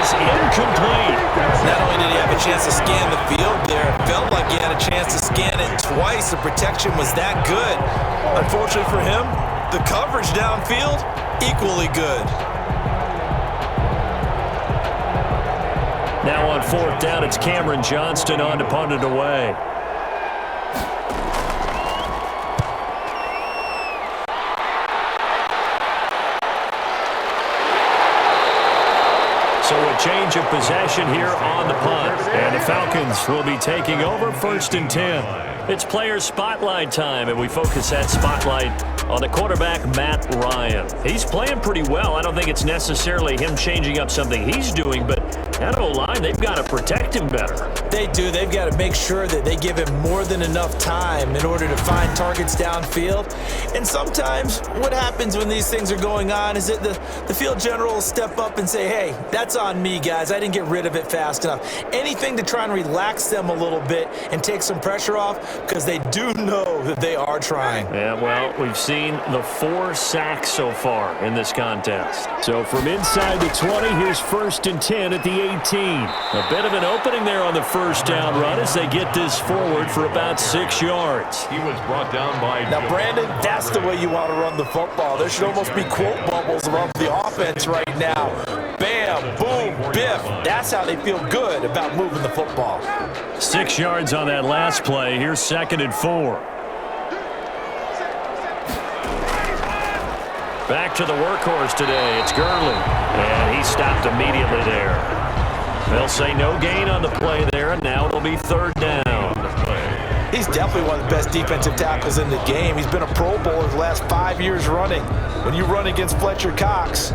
Incomplete. Not only did he have a chance to scan the field there, it felt like he had a chance to scan it twice. The protection was that good. Unfortunately for him, the coverage downfield, equally good. Now on 4th down, it's Cameron Johnston on to punt it away. So a change of possession here on the punt. And the Falcons will be taking over 1st and 10. It's player spotlight time, and we focus that spotlight on the quarterback, Matt Ryan. He's playing pretty well. I don't think it's necessarily him changing up something he's doing, but that O-line, they've got to protect him better. They do. They've got to make sure that they give him more than enough time in order to find targets downfield. And sometimes what happens when these things are going on is that the field general will step up and say, hey, that's on me, guys. I didn't get rid of it fast enough. Anything to try and relax them a little bit and take some pressure off, because they do know that they are trying. Yeah, well, we've seen the 4 sacks so far in this contest. So from inside the 20, here's 1st and 10 at the 18. A bit of an opening there on the 1st down run as they get this forward for about 6 yards. He was brought down by... Now, Brandon, that's the way you want to run the football. There should almost be quote bubbles around the offense right now. Bam, boom, biff. That's how they feel good about moving the football. 6 yards on that last play. Here's 2nd and 4. Back to the workhorse today. It's Gurley. And he stopped immediately there. They'll say no gain on the play there, and now it'll be 3rd down. He's definitely one of the best defensive tackles in the game. He's been a Pro Bowler the last 5 years running. When you run against Fletcher Cox,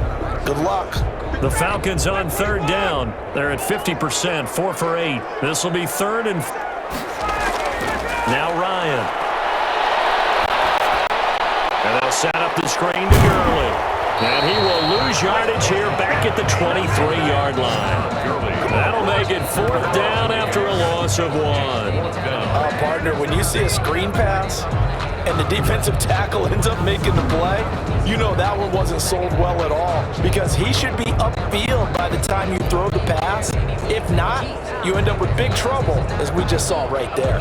good luck. The Falcons on 3rd down. They're at 50%, 4 for 8. This will be 3rd and... Now Ryan. And they'll set up the screen to Gurley. And he will lose yardage here back at the 23-yard line. That'll make it 4th down after a loss of 1. Partner, when you see a screen pass and the defensive tackle ends up making the play, you know that one wasn't sold well at all, because he should be upfield by the time you throw the pass. If not, you end up with big trouble, as we just saw right there.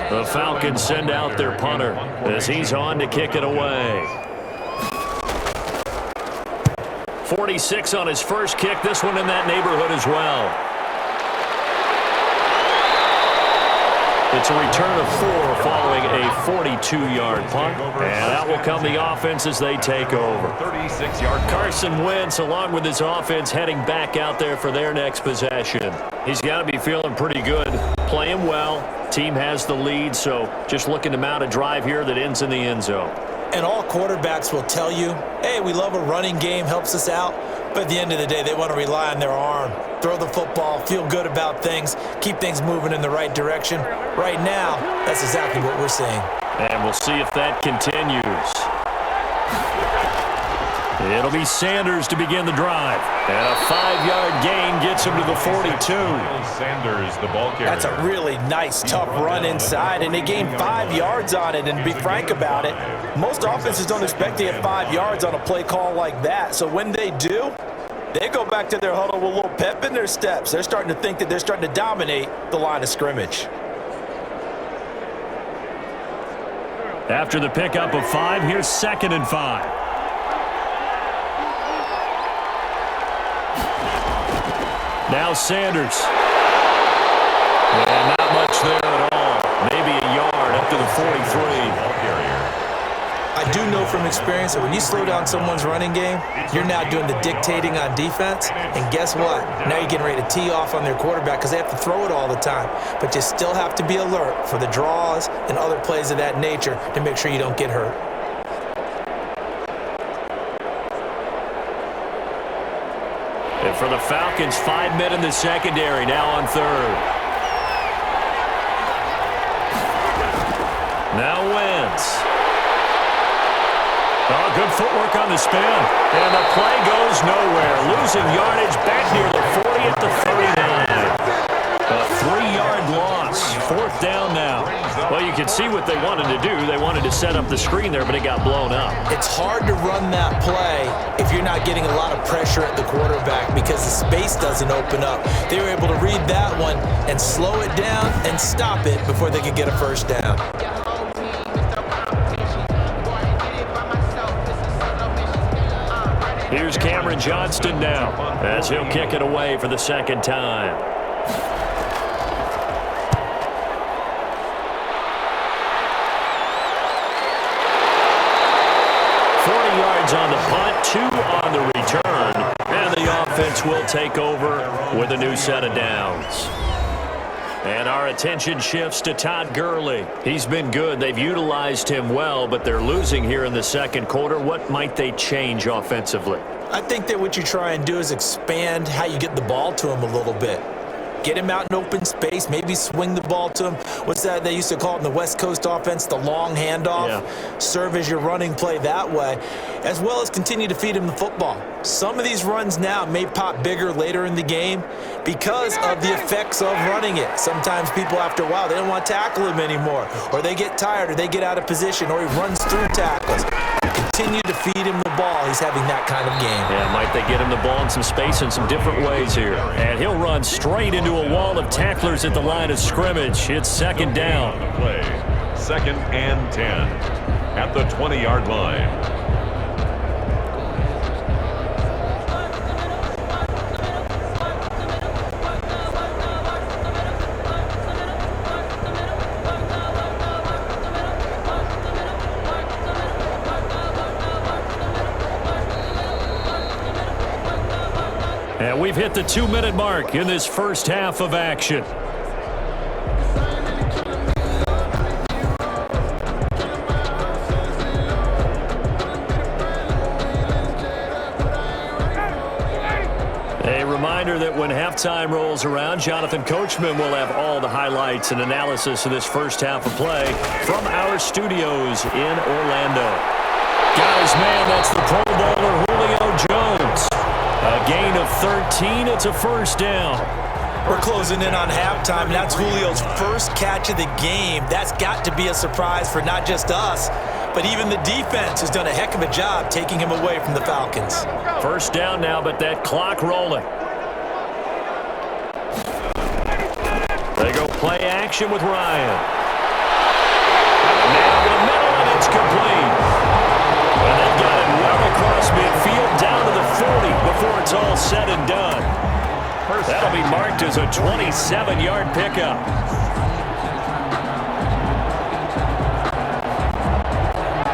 The Falcons send out their punter as he's on to kick it away. 46 on his first kick. This one in that neighborhood as well. It's a return of 4 following a 42-yard punt. And out will come the offense as they take over. 36-yard Carson Wentz, along with his offense, heading back out there for their next possession. He's got to be feeling pretty good, playing well. Team has the lead, so just looking to mount a drive here that ends in the end zone. And all quarterbacks will tell you, hey, we love a running game, helps us out. But at the end of the day, they want to rely on their arm. Throw the football, feel good about things, keep things moving in the right direction. Right now, that's exactly what we're seeing. And we'll see if that continues. It'll be Sanders to begin the drive. And a 5-yard gain gets him to the 42. Sanders, the ball carrier. That's a really nice, tough run inside, and they gained 5 yards on it. And to be frank about it, most offenses don't expect to get 5 yards on a play call like that. So when they do, they go back to their huddle with a little pep in their steps. They're starting to think that they're starting to dominate the line of scrimmage. After the pickup of 5, here's 2nd and 5. Now Sanders. And not much there at all. Maybe a yard up to the 43. I do know from experience that when you slow down someone's running game, you're now doing the dictating on defense. And guess what? Now you're getting ready to tee off on their quarterback because they have to throw it all the time. But you still have to be alert for the draws and other plays of that nature to make sure you don't get hurt. And for the Falcons, 5 men in the secondary, now on 3rd. Now Wentz. Oh, good footwork on the spin. And the play goes nowhere. Losing yardage back near the 40 at the 39. A 3-yard loss. 4th down now. Well, you can see what they wanted to do. They wanted to set up the screen there, but it got blown up. It's hard to run that play if you're not getting a lot of pressure at the quarterback because the space doesn't open up. They were able to read that one and slow it down and stop it before they could get a first down. Here's Cameron Johnston now as he'll kick it away for the 2nd time. On the punt, 2 on the return, and the offense will take over with a new set of downs. And our attention shifts to Todd Gurley. He's been good. They've utilized him well, but they're losing here in the 2nd quarter. What might they change offensively? I think that what you try and do is expand how you get the ball to him a little bit. Get him out in open space, maybe swing the ball to him. What's that they used to call it in the West Coast offense, the long handoff? Yeah. Serve as your running play that way, as well as continue to feed him the football. Some of these runs now may pop bigger later in the game because of the effects of running it. Sometimes people, after a while, they don't want to tackle him anymore, or they get tired, or they get out of position, or he runs through tackles. Continue to feed him the ball. He's having that kind of game. Yeah, might they get him the ball in some space in some different ways here. And he'll run straight into a wall of tacklers at the line of scrimmage. It's 2nd down. Play 2nd and 10 at the 20-yard line. And we've hit the 2-minute mark in this first half of action. A reminder that when halftime rolls around, Jonathan Coachman will have all the highlights and analysis of this first half of play from our studios in Orlando. Guys, man, that's the Pro Bowler Julio Jones. A gain of 13. It's a first down. We're closing in on halftime, and that's Julio's first catch of the game. That's got to be a surprise for not just us, but even the defense has done a heck of a job taking him away from the Falcons. First down now, but that clock rolling. They go play action with Ryan. Now in the middle, and it's complete. And they've got it well across midfield down to the before it's all said and done. That'll be marked as a 27-yard pickup.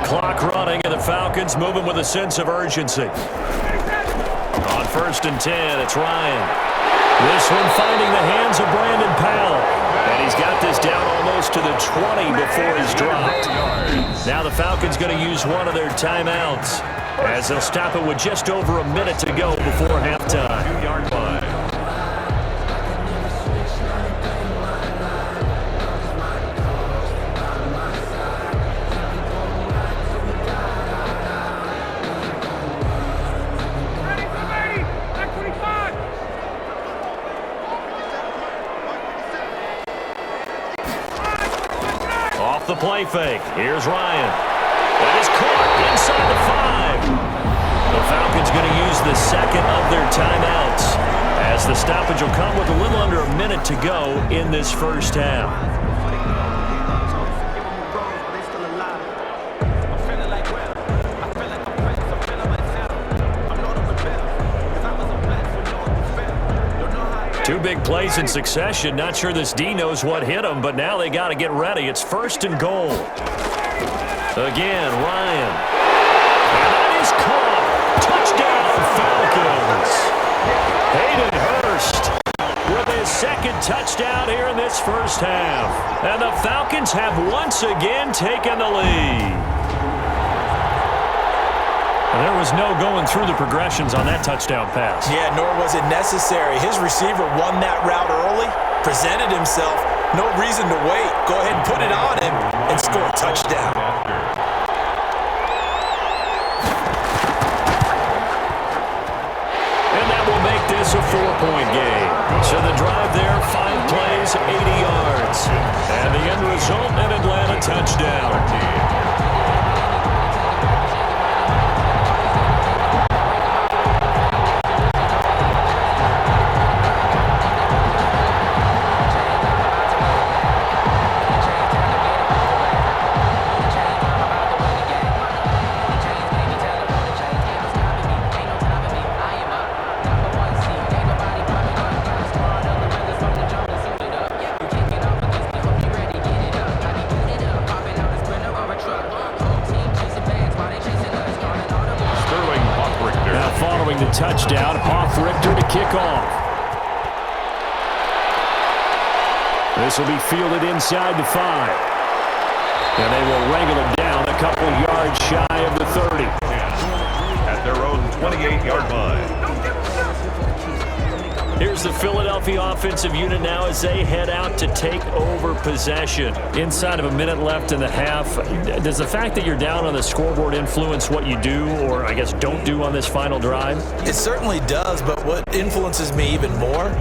Clock running, and the Falcons moving with a sense of urgency. On 1st and 10, it's Ryan. This one finding the hands of Brandon Powell. And he's got this down almost to the 20 before he's dropped. Now the Falcons going to use one of their timeouts as they'll stop it with just over a minute to go before halftime. 2-yard line. Off the play fake. Here's Ryan. That is caught inside the 5. The Falcons going to use the second of their timeouts as the stoppage will come with a little under a minute to go in this first half. Two big plays in succession. Not sure this D knows what hit him, but now they got to get ready. It's 1st and goal. Again, Ryan. And that is caught. Touchdown, Falcons. Hayden Hurst with his second touchdown here in this first half. And the Falcons have once again taken the lead. There was no going through the progressions on that touchdown pass. Yeah, nor was it necessary. His receiver won that route early, presented himself. No reason to wait. Go ahead and put it on him and score a touchdown. And that will make this a 4-point game. So the drive there, 5 plays, 80 yards. And the end result, an Atlanta touchdown. The touchdown, Richter to kick off. This will be fielded inside the 5. And they will wrangle it down a couple yards shy of the 30. At their own 28-yard line. Here's the Philadelphia offensive unit now as they head out to take over possession. Inside of a minute left in the half, does the fact that you're down on the scoreboard influence what you do, or I guess don't do on this final drive? It certainly does, but what influences me even more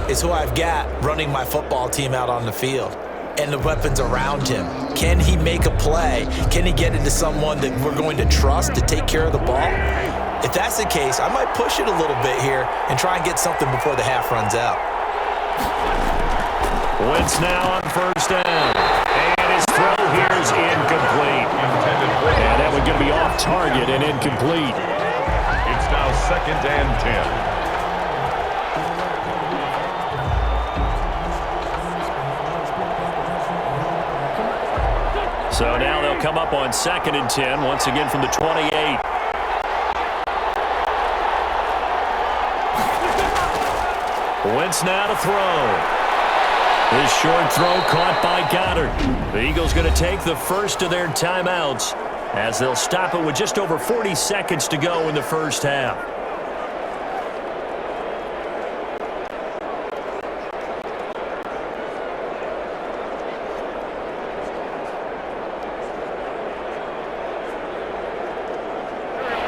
is who I've got running my football team out on the field and the weapons around him. Can he make a play? Can he get into someone that we're going to trust to take care of the ball? If that's the case, I might push it a little bit here and try and get something before the half runs out. Wentz now on 1st down. And his throw here is incomplete. And that would be off target and incomplete. It's now 2nd and 10. So now they'll come up on 2nd and 10, once again from the 28. Wentz now to throw. This short throw caught by Goddard. The Eagles going to take the first of their timeouts as they'll stop it with just over 40 seconds to go in the first half.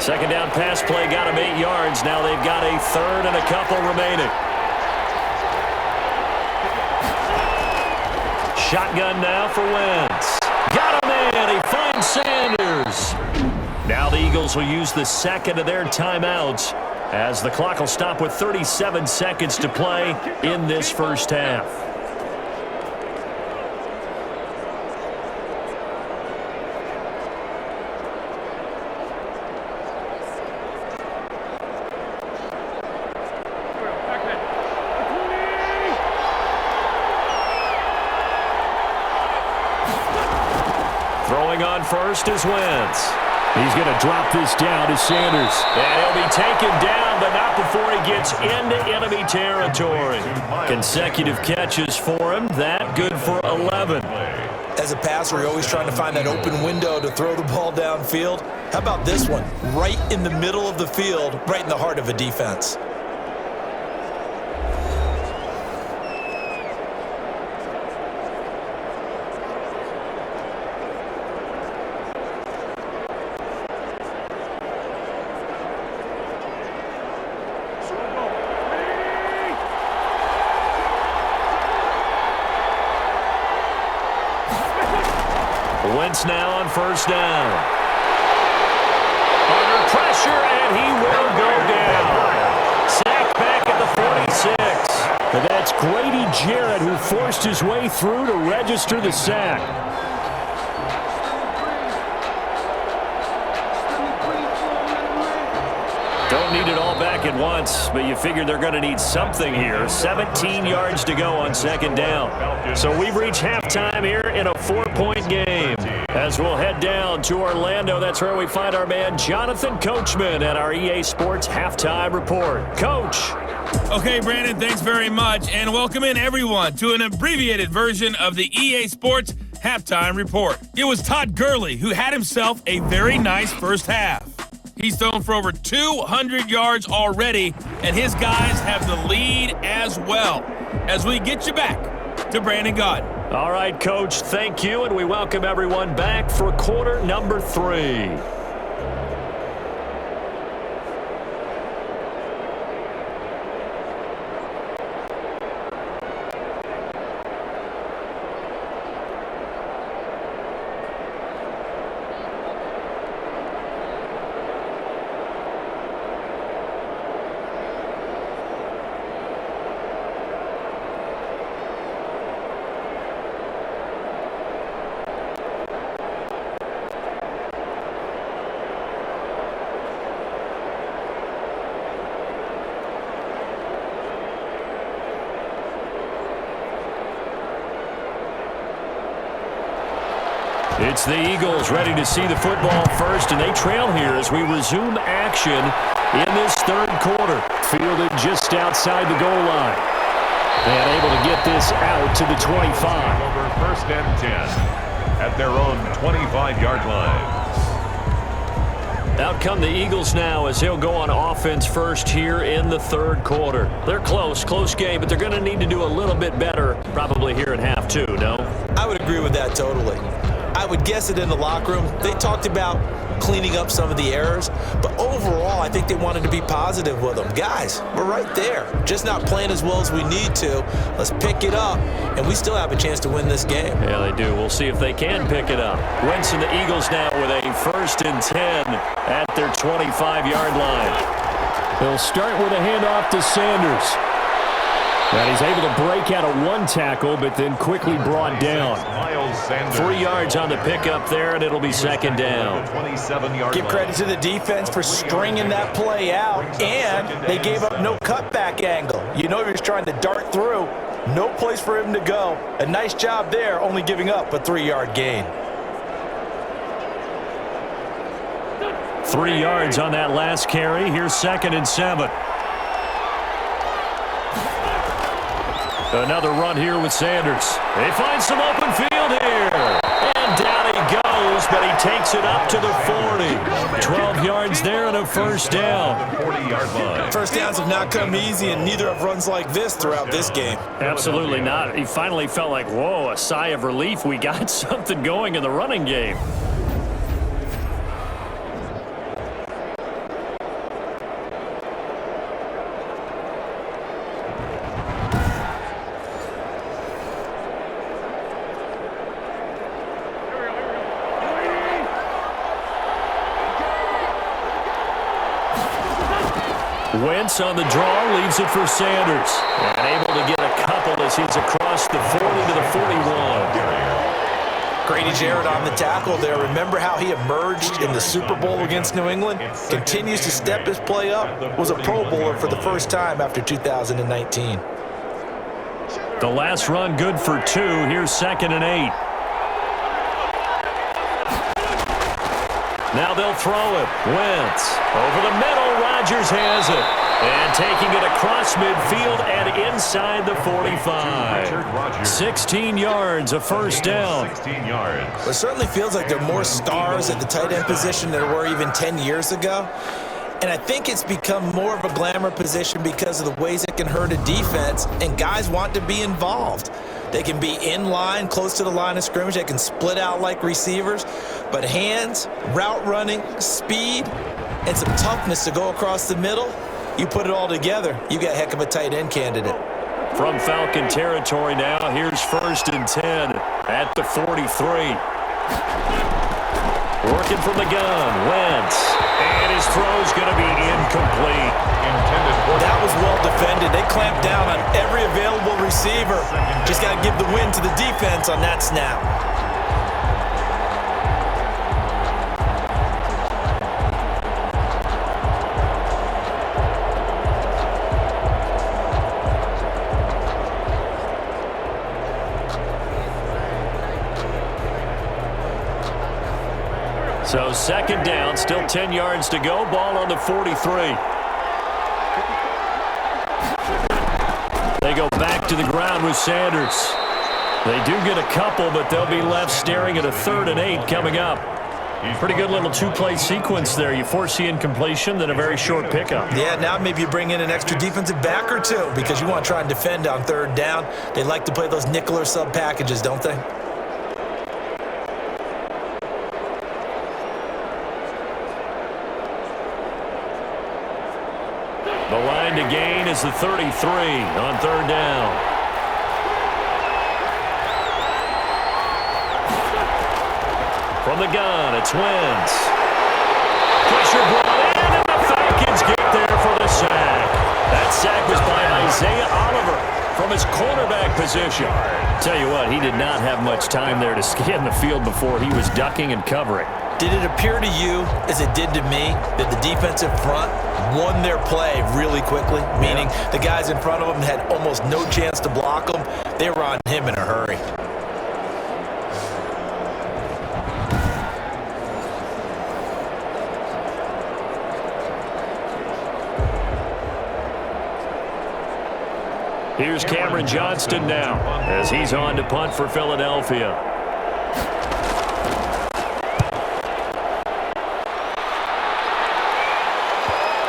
Second down pass play got him 8 yards. Now they've got a 3rd and a couple remaining. Shotgun now for Wentz. Got him in. He finds Sanders. Now the Eagles will use the second of their timeouts as the clock will stop with 37 seconds to play in this first half. Throwing on first is Wentz. He's going to drop this down to Sanders. And he'll be taken down, but not before he gets into enemy territory. Consecutive catches for him. That good for 11. As a passer, you're always trying to find that open window to throw the ball downfield. How about this one? Right in the middle of the field, right in the heart of a defense. Wentz now on first down. Under pressure, and he will go down. Sacked back at the 46. And that's Grady Jarrett who forced his way through to register the sack. Don't need it all back at once, but you figure they're going to need something here. 17 yards to go on second down. So we've reached halftime here in a 4-point game. As we'll head down to Orlando, that's where we find our man Jonathan Coachman at our EA Sports Halftime Report. Coach. Okay, Brandon, thanks very much, and welcome in everyone to an abbreviated version of the EA Sports Halftime Report. It was Todd Gurley who had himself a very nice first half. He's thrown for over 200 yards already, and his guys have the lead as well. As we get you back to Brandon Gaudin. All right, Coach, thank you, and we welcome everyone back for quarter number 3. It's the Eagles ready to see the football first, and they trail here as we resume action in this third quarter. Fielded just outside the goal line. And able to get this out to the 25. Over first and 10 at their own 25-yard line. Out come the Eagles now as they'll go on offense first here in the third quarter. They're close game, but they're going to need to do a little bit better probably here in half two, no? I would agree with that totally. I would guess it in the locker room. They talked about cleaning up some of the errors, but overall, I think they wanted to be positive with them. Guys, we're right there. Just not playing as well as we need to. Let's pick it up, and we still have a chance to win this game. Yeah, they do. We'll see if they can pick it up. Wentz and the Eagles now with a 1st and 10 at their 25-yard line. They'll start with a handoff to Sanders. And he's able to break out of one tackle, but then quickly brought down. 3 yards on the pickup there, and it'll be second down. Give credit to the defense for stringing that play out, and they gave up no cutback angle. You know he was trying to dart through. No place for him to go. A nice job there, only giving up a 3-yard gain. 3 yards on that last carry. Here's 2nd and 7. Another run here with Sanders. They find some open field here. And down he goes, but he takes it up to the 40. 12 yards there and a first down. 40-yard line. First downs have not come easy, and neither have runs like this throughout this game. Absolutely not. He finally felt like, whoa, a sigh of relief. We got something going in the running game. Wentz on the draw, leaves it for Sanders. And able to get a couple as he's across the 40 to the 41. Grady Jarrett on the tackle there. Remember how he emerged in the Super Bowl against New England? Continues to step his play up. Was a Pro Bowler for the first time after 2019. The last run good for 2. Here's 2nd and 8. Now they'll throw it. Wentz over the middle. Rodgers has it. And taking it across midfield and inside the 45. 16 yards, a first down. 16 yards. Well, it certainly feels like there are more stars at the tight end position than there were even 10 years ago. And I think it's become more of a glamour position because of the ways it can hurt a defense, and guys want to be involved. They can be in line, close to the line of scrimmage. They can split out like receivers. But hands, route running, speed, and some toughness to go across the middle, you put it all together, you got a heck of a tight end candidate. From Falcon territory now, here's 1st and 10 at the 43. Working from the gun, Wentz. And his throw's going to be incomplete. That was well defended. They clamped down on every available receiver. Just got to give the win to the defense on that snap. So 2nd down, still 10 yards to go. Ball on the 43. They go back to the ground with Sanders. They do get a couple, but they'll be left staring at a 3rd and 8 coming up. Pretty good little two-play sequence there. You force the incompletion, then a very short pickup. Yeah, now maybe you bring in an extra defensive back or two because you want to try and defend on 3rd down. They like to play those nickel or sub packages, don't they? The line to gain is the 33 on 3rd down. From the gun, it's Wentz. Pressure brought in, and the Falcons get there for the sack. That sack was by Isaiah Oliver from his cornerback position. Tell you what, he did not have much time there to scan the field before he was ducking and covering. Did it appear to you, as it did to me, that the defensive front won their play really quickly? Meaning the guys in front of them had almost no chance to block them. They were on him in a hurry. Here's Cameron Johnston now as he's on to punt for Philadelphia.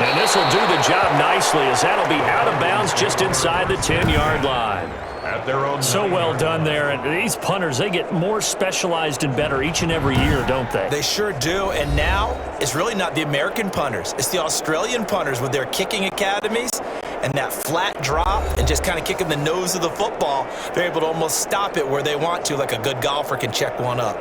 And this will do the job nicely as that'll be out of bounds just inside the 10-yard line. At their own So well done there. And these punters, they get more specialized and better each and every year, don't they? They sure do. And now it's really not the American punters. It's the Australian punters with their kicking academies and that flat drop and just kind of kicking the nose of the football. They're able to almost stop it where they want to, like a good golfer can check one up.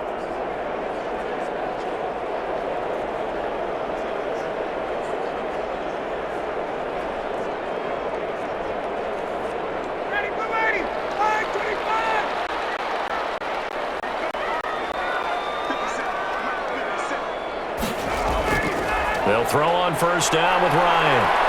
They'll throw on 1st down with Ryan.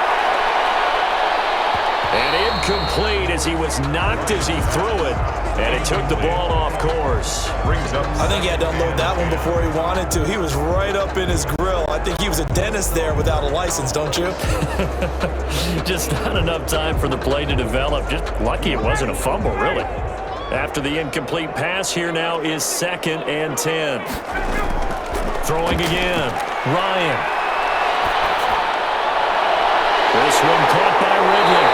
And incomplete as he was knocked as he threw it. And it took the ball off course. I think he had to unload that one before he wanted to. He was right up in his grill. I think he was a dentist there without a license, don't you? Just not enough time for the play to develop. Just lucky it wasn't a fumble, really. After the incomplete pass, here now is 2nd and 10. Throwing again. Ryan. This one caught by Ridley.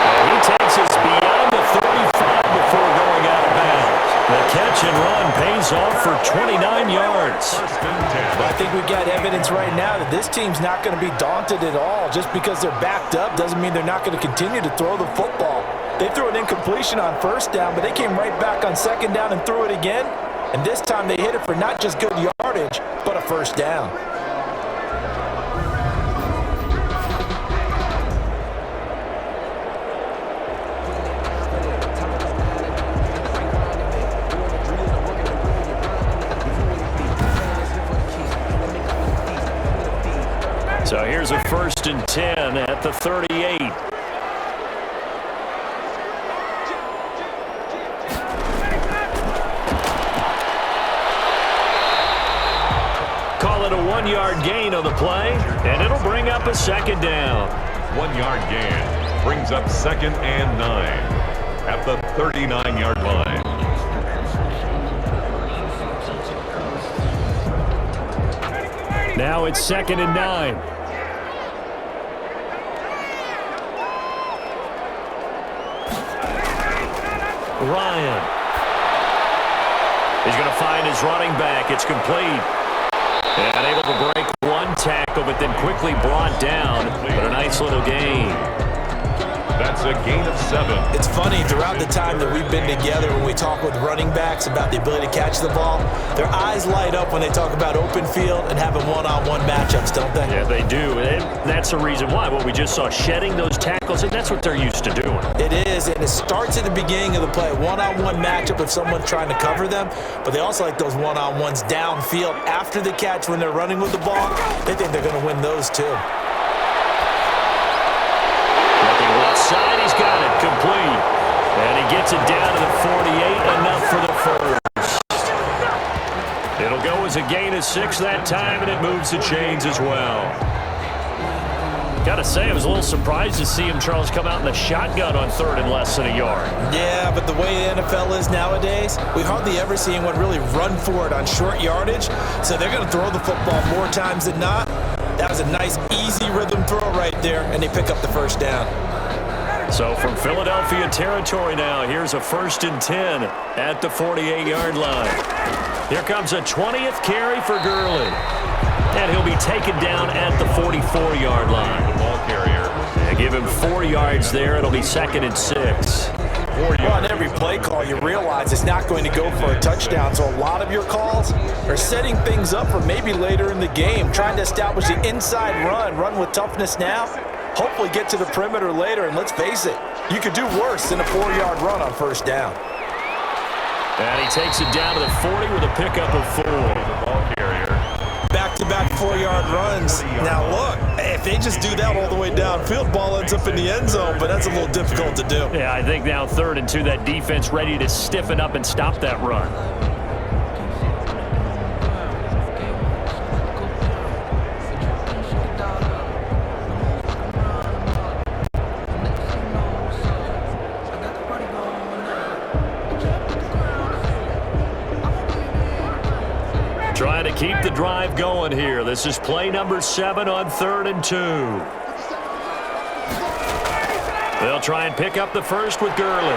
And he takes us beyond the 35 before going out of bounds. The catch and run pays off for 29 yards. Well, I think we've got evidence right now that this team's not going to be daunted at all. Just because they're backed up doesn't mean they're not going to continue to throw the football. They threw an incompletion on 1st down, but they came right back on 2nd down and threw it again. And this time they hit it for not just good yardage, but a 1st down. So here's a 1st and 10 at the 38. Call it a 1-yard gain on the play, and it'll bring up a second down. 1-yard gain brings up 2nd and 9 at the 39-yard line. Now it's 2nd and 9. Ryan. He's going to find his running back. It's complete. And able to break one tackle, but then quickly brought down. But a nice little gain. That's a gain of 7. It's funny, throughout the time that we've been together, when we talk with running backs about the ability to catch the ball, their eyes light up when they talk about open field and having one-on-one matchups, don't they? Yeah, they do. And that's the reason why. What we just saw, shedding those tackles, and that's what they're used to doing. It is, and it starts at the beginning of the play. One-on-one matchup if someone's trying to cover them, but they also like those one-on-ones downfield after the catch when they're running with the ball. They think they're going to win those too. Left side, he's got it complete. And he gets it down to the 48, enough for the first. It'll go as a gain of 6 that time, and it moves the chains as well. Got to say, I was a little surprised to see him, Charles, come out in the shotgun on 3rd and less than a yard. Yeah, but the way the NFL is nowadays, we hardly ever see anyone really run for it on short yardage, so they're going to throw the football more times than not. That was a nice, easy rhythm throw right there, and they pick up the first down. So from Philadelphia territory now, here's a 1st and 10 at the 48-yard line. Here comes a 20th carry for Gurley. And he'll be taken down at the 44-yard line. The ball carrier. And give him 4 yards there. It'll be 2nd and 6. Well, on every play call, you realize it's not going to go for a touchdown, so a lot of your calls are setting things up for maybe later in the game, trying to establish the inside run with toughness now, hopefully get to the perimeter later, and let's face it, you could do worse than a 4-yard run on 1st down. And he takes it down to the 40 with a pickup of 4. The ball carrier. Back-to-back 4-yard runs. Now look, if they just do that all the way downfield, ball ends up in the end zone, but that's a little difficult to do. Yeah, I think now 3rd and 2, that defense ready to stiffen up and stop that run. Trying to keep the drive going here. This is play number 7 on 3rd and 2. They'll try and pick up the first with Gurley.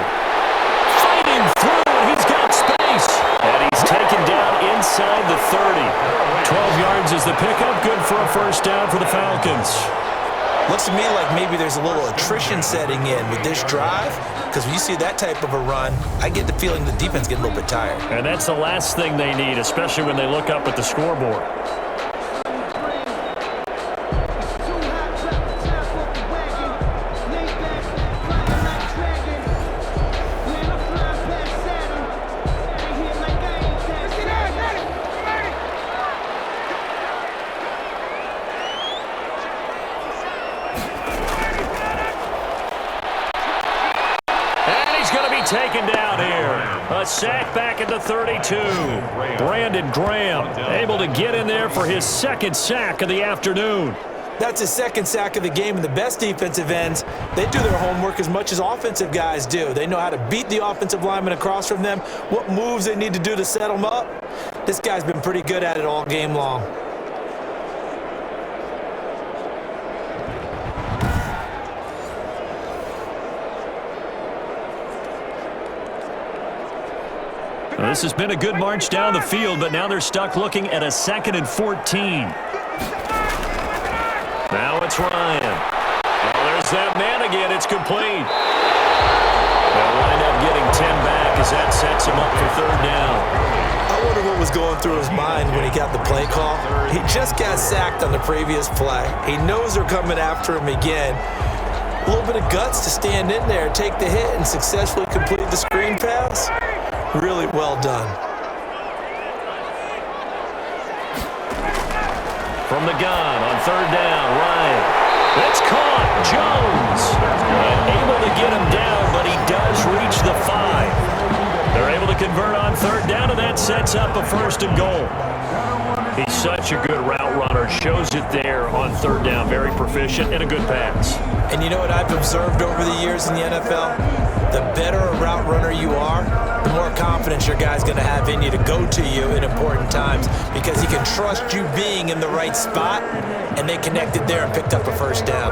Fighting through, and he's got space. And he's taken down inside the 30. 12 yards is the pickup. Good for a 1st down for the Falcons. Looks to me like maybe there's a little attrition setting in with this drive, because when you see that type of a run, I get the feeling the defense gets a little bit tired. And that's the last thing they need, especially when they look up at the scoreboard. Taken down here. A sack back at the 32. Brandon Graham able to get in there for his 2nd sack of the afternoon. That's his 2nd sack of the game, and the best defensive ends, they do their homework as much as offensive guys do. They know how to beat the offensive lineman across from them, what moves they need to do to set them up. This guy's been pretty good at it all game long. Well, this has been a good march down the field, but now they're stuck looking at a 2nd and 14. Now it's Ryan. Well, there's that man again. It's complete. They'll wind up getting 10 back as that sets him up for 3rd down. I wonder what was going through his mind when he got the play call. He just got sacked on the previous play. He knows they're coming after him again. A little bit of guts to stand in there, take the hit, and successfully complete the screen pass. Really well done. From the gun on 3rd down, Ryan. It's caught. Jones. Able to get him down, but he does reach the 5. They're able to convert on 3rd down, and that sets up a 1st and goal. He's such a good route runner. Shows it there on third down. Very proficient and a good pass. And you know what I've observed over the years in the NFL? The better a route runner you are, the more confidence your guy's going to have in you to go to you in important times because he can trust you being in the right spot, and they connected there and picked up a first down.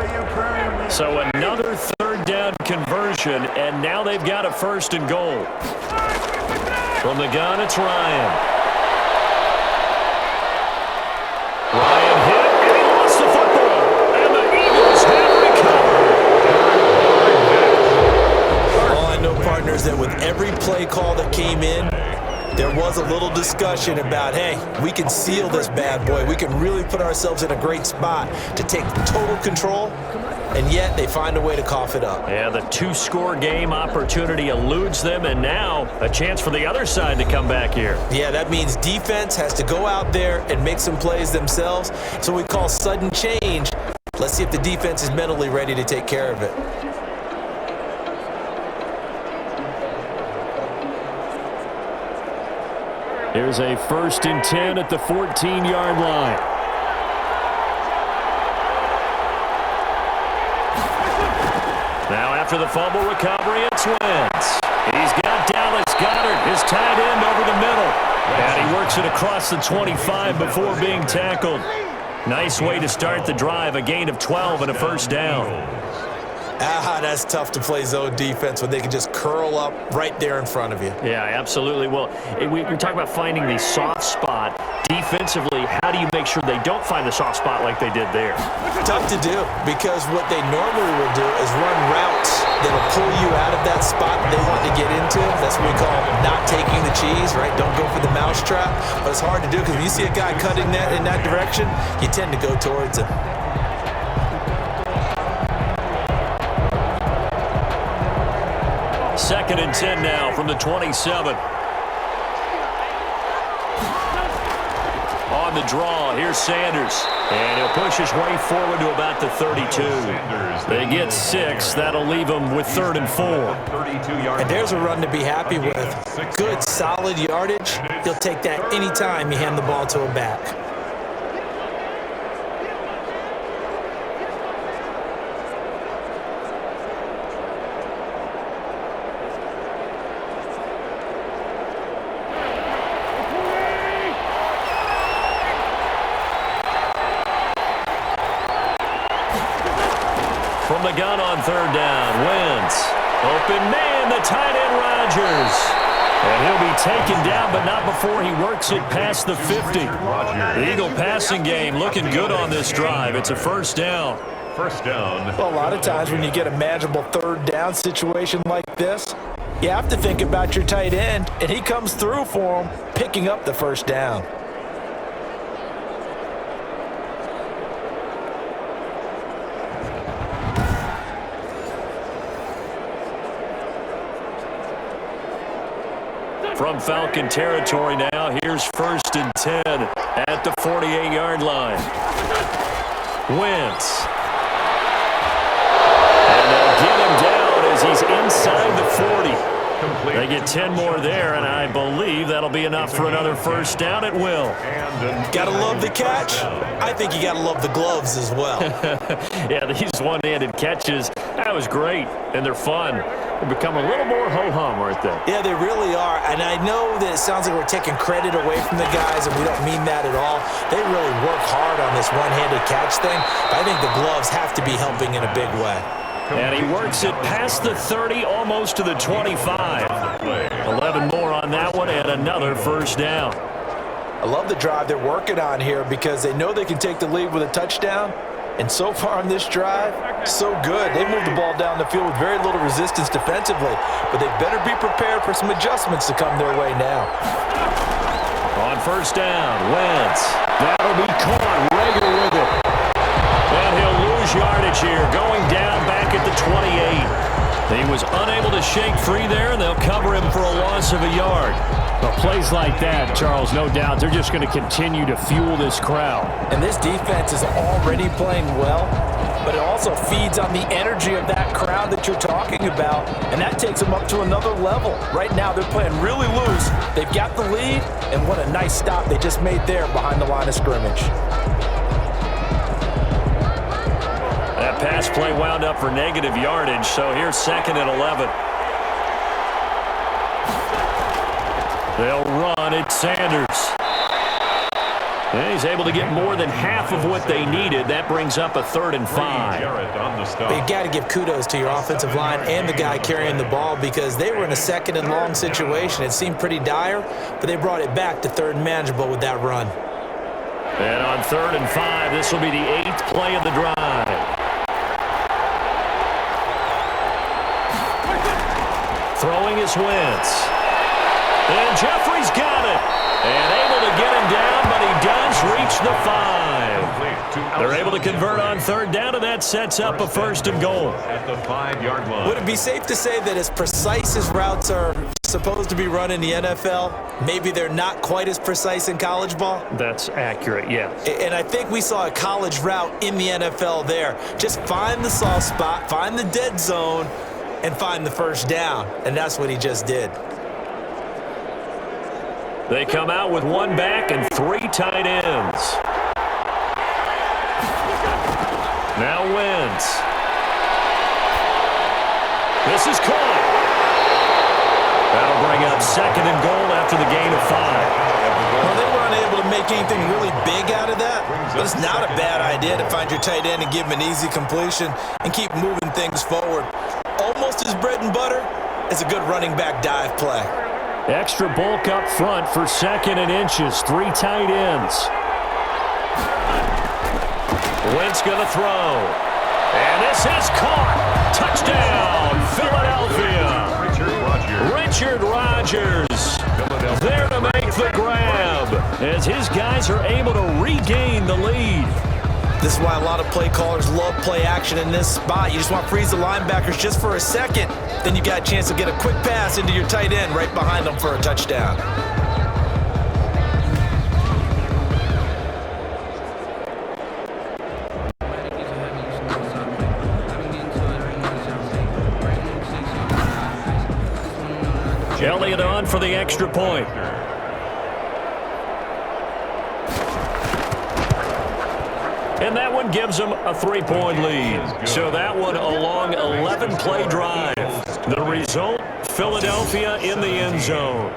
So another third down conversion, and now they've got a first and goal. From the gun, it's Ryan. Ryan hit, and he lost the football. And the Eagles have recovered. All I know, partners, that with every play call that came in, there was a little discussion about, hey, we can seal this bad boy. We can really put ourselves in a great spot to take total control, and yet they find a way to cough it up. Yeah, the two-score game opportunity eludes them, and now a chance for the other side to come back here. Yeah, that means defense has to go out there and make some plays themselves. So we call sudden change. Let's see if the defense is mentally ready to take care of it. Here's a 1st and 10 at the 14-yard line. Now after the fumble recovery, it's Wentz. He's got Dallas Goedert, his tight end, over the middle. And he works it across the 25 before being tackled. Nice way to start the drive, a gain of 12 and a first down. That's tough to play zone defense when they can just curl up right there in front of you. Yeah, absolutely. Well, we talk about finding the soft spot. Defensively, how do you make sure they don't find the soft spot like they did there? Tough to do, because what they normally will do is run routes that'll pull you out of that spot they want to get into. That's what we call not taking the cheese, right? Don't go for the mousetrap. But it's hard to do because when you see a guy cutting that in that direction, you tend to go towards him. Second and 10 now from the 27. On the draw, here's Sanders. And he'll push his way forward to about the 32. They get 6. That'll leave them with 3rd and 4. And there's a run to be happy with. Good, solid yardage. He'll take that anytime you hand the ball to a back. From the gun on 3rd down, Wentz. Open man, the tight end Rodgers. And he'll be taken down, but not before he works it past the 50. The Eagle passing game looking good on this drive. It's a first down. First down. Well, a lot of times when you get a manageable 3rd down situation like this, you have to think about your tight end, and he comes through for him, picking up the first down. From Falcon territory now, here's 1st and 10 at the 48-yard line. Wentz. And they'll get him down as he's inside the 40. They get 10 more there, and I believe that'll be enough for another first down at will. Gotta love the catch. I think you gotta love the gloves as well. Yeah, these one-handed catches, that was great, and they're fun. They become a little more ho-hum, aren't they? Yeah, they really are. And I know that it sounds like we're taking credit away from the guys, and we don't mean that at all. They really work hard on this one-handed catch thing. But I think the gloves have to be helping in a big way. And he works it past the 30, almost to the 25. 11 more on that one, and another first down. I love the drive they're working on here because they know they can take the lead with a touchdown. And so far on this drive, so good. They moved the ball down the field with very little resistance defensively, but they better be prepared for some adjustments to come their way now. On first down, Wentz. That'll be caught. Rager with it. And he'll lose yardage here, going down back at the 28. He was unable to shake free there, and they'll cover him for a loss of a yard. But plays like that, Charles, no doubt, they're just going to continue to fuel this crowd. And this defense is already playing well. but it also feeds on the energy of that crowd that you're talking about, and that takes them up to another level. Right now, they're playing really loose. They've got the lead, and what a nice stop they just made there behind the line of scrimmage. That pass play wound up for negative yardage, so here's 2nd and 11. They'll run it, Sanders. And he's able to get more than half of what they needed. That brings up a 3rd and 5. But you got to give kudos to your offensive line and the guy carrying the ball because they were in a 2nd and long situation. It seemed pretty dire, but they brought it back to 3rd and manageable with that run. And on 3rd and 5, this will be the 8th play of the drive. Throwing is Wentz. And Jeffrey's got it. And able to get him down, but he does reach the 5. They're able to convert on 3rd down, and that sets up a 1st and goal. At the 5-yard line. Would it be safe to say that as precise as routes are supposed to be run in the NFL, maybe they're not quite as precise in college ball? That's accurate, yeah. And I think we saw a college route in the NFL there. Just find the soft spot, find the dead zone, and find the 1st down. And that's what he just did. They come out with 1 back and 3 tight ends. Now Wentz. This is caught. That'll bring up 2nd and goal after the gain of 5. Well, they weren't able to make anything really big out of that, but it's not a bad idea to find your tight end and give him an easy completion and keep moving things forward. Almost his bread and butter is a good running back dive play. Extra bulk up front for 2nd and inches. 3 tight ends. Wentz going to throw. And this is caught. Touchdown, Philadelphia. Richard Rodgers there to make the grab as his guys are able to regain the lead. This is why a lot of play callers love play action in this spot. You just want to freeze the linebackers just for a second. Then you got a chance to get a quick pass into your tight end right behind them for a touchdown. Elliott on for the extra point. And that one gives them a 3-point lead. So that one a long 11-play drive. The result, Philadelphia in the end zone.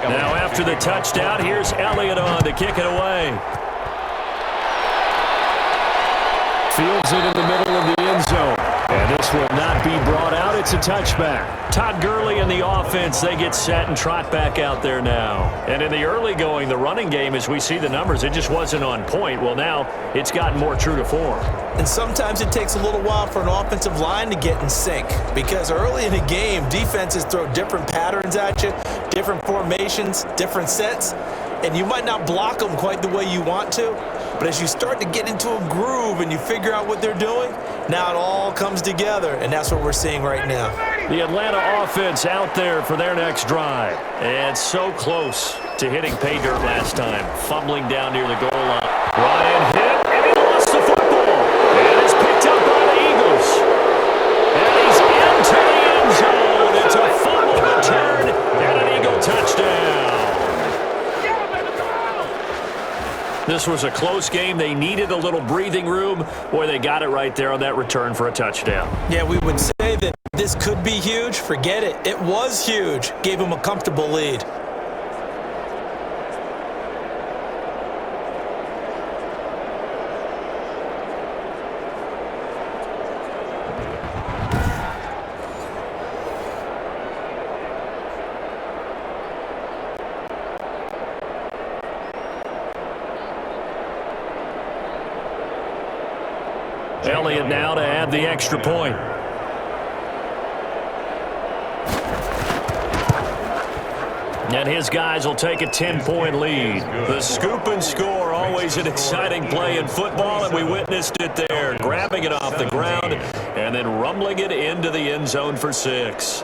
Now after the touchdown, here's Elliott on to kick it away. Fields it in the middle of the end zone. And this will not be brought out. It's a touchback. Todd Gurley and the offense, they get set and trot back out there now. And in the early going, the running game, as we see the numbers, it just wasn't on point. Well, now it's gotten more true to form. And sometimes it takes a little while for an offensive line to get in sync because early in a game, defenses throw different patterns at you, different formations, different sets, and you might not block them quite the way you want to, but as you start to get into a groove and you figure out what they're doing, now it all comes together, and that's what we're seeing right now. The Atlanta offense out there for their next drive, and so close to hitting pay dirt last time, fumbling down near the goal line. Ryan hit, and he lost the football, and it's picked up by the Eagles. And he's into the end zone. It's a fumble return and an Eagle touchdown. This was a close game. They needed a little breathing room. Boy, they got it right there on that return for a touchdown. Yeah, we would say that this could be huge. Forget it. It was huge. Gave them a comfortable lead. Elliott now to add the extra point. And his guys will take a 10-point lead. The scoop and score, always an exciting play in football, and we witnessed it there. Grabbing it off the ground and then rumbling it into the end zone for 6.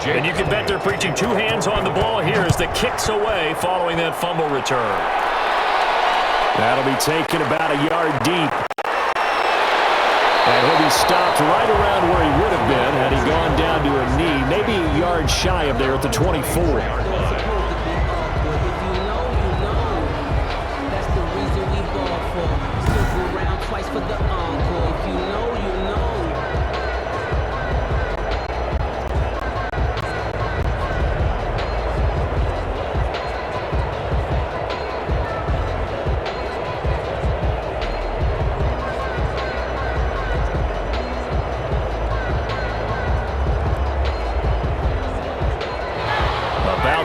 And you can bet they're preaching 2 hands on the ball here as the kick's away following that fumble return. That'll be taken about a yard deep. And he'll be stopped right around where he would have been had he gone down to a knee, maybe a yard shy of there at the 24.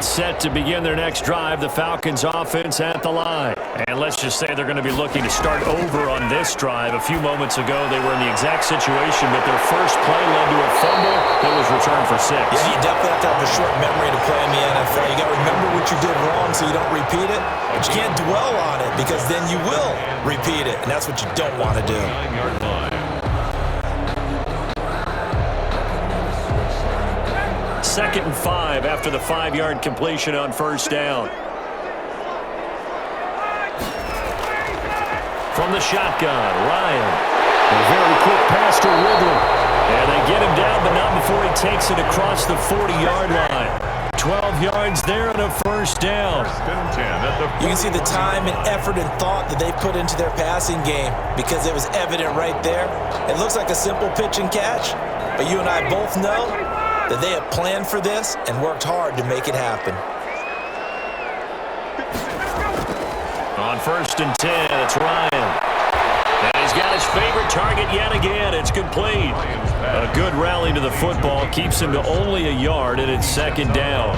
Set to begin their next drive, the Falcons offense at the line. And let's just say they're going to be looking to start over on this drive. A few moments ago, they were in the exact situation, but their first play led to a fumble that was returned for 6. Yeah, you definitely have to have a short memory to play in the NFL. You got to remember what you did wrong so you don't repeat it. But you can't dwell on it because then you will repeat it, and that's what you don't want to do. 9-yard line. Second and 5 after the 5-yard completion on first down. From the shotgun, Ryan. A very quick pass to Ridley. And they get him down, but not before he takes it across the 40-yard line. 12 yards there and a first down. You can see the time and effort and thought that they put into their passing game because it was evident right there. It looks like a simple pitch and catch, but you and I both know that they have planned for this and worked hard to make it happen. On first and 10, it's Ryan. And he's got his favorite target yet again. It's complete. A good rally to the football keeps him to only a yard, and it's second down.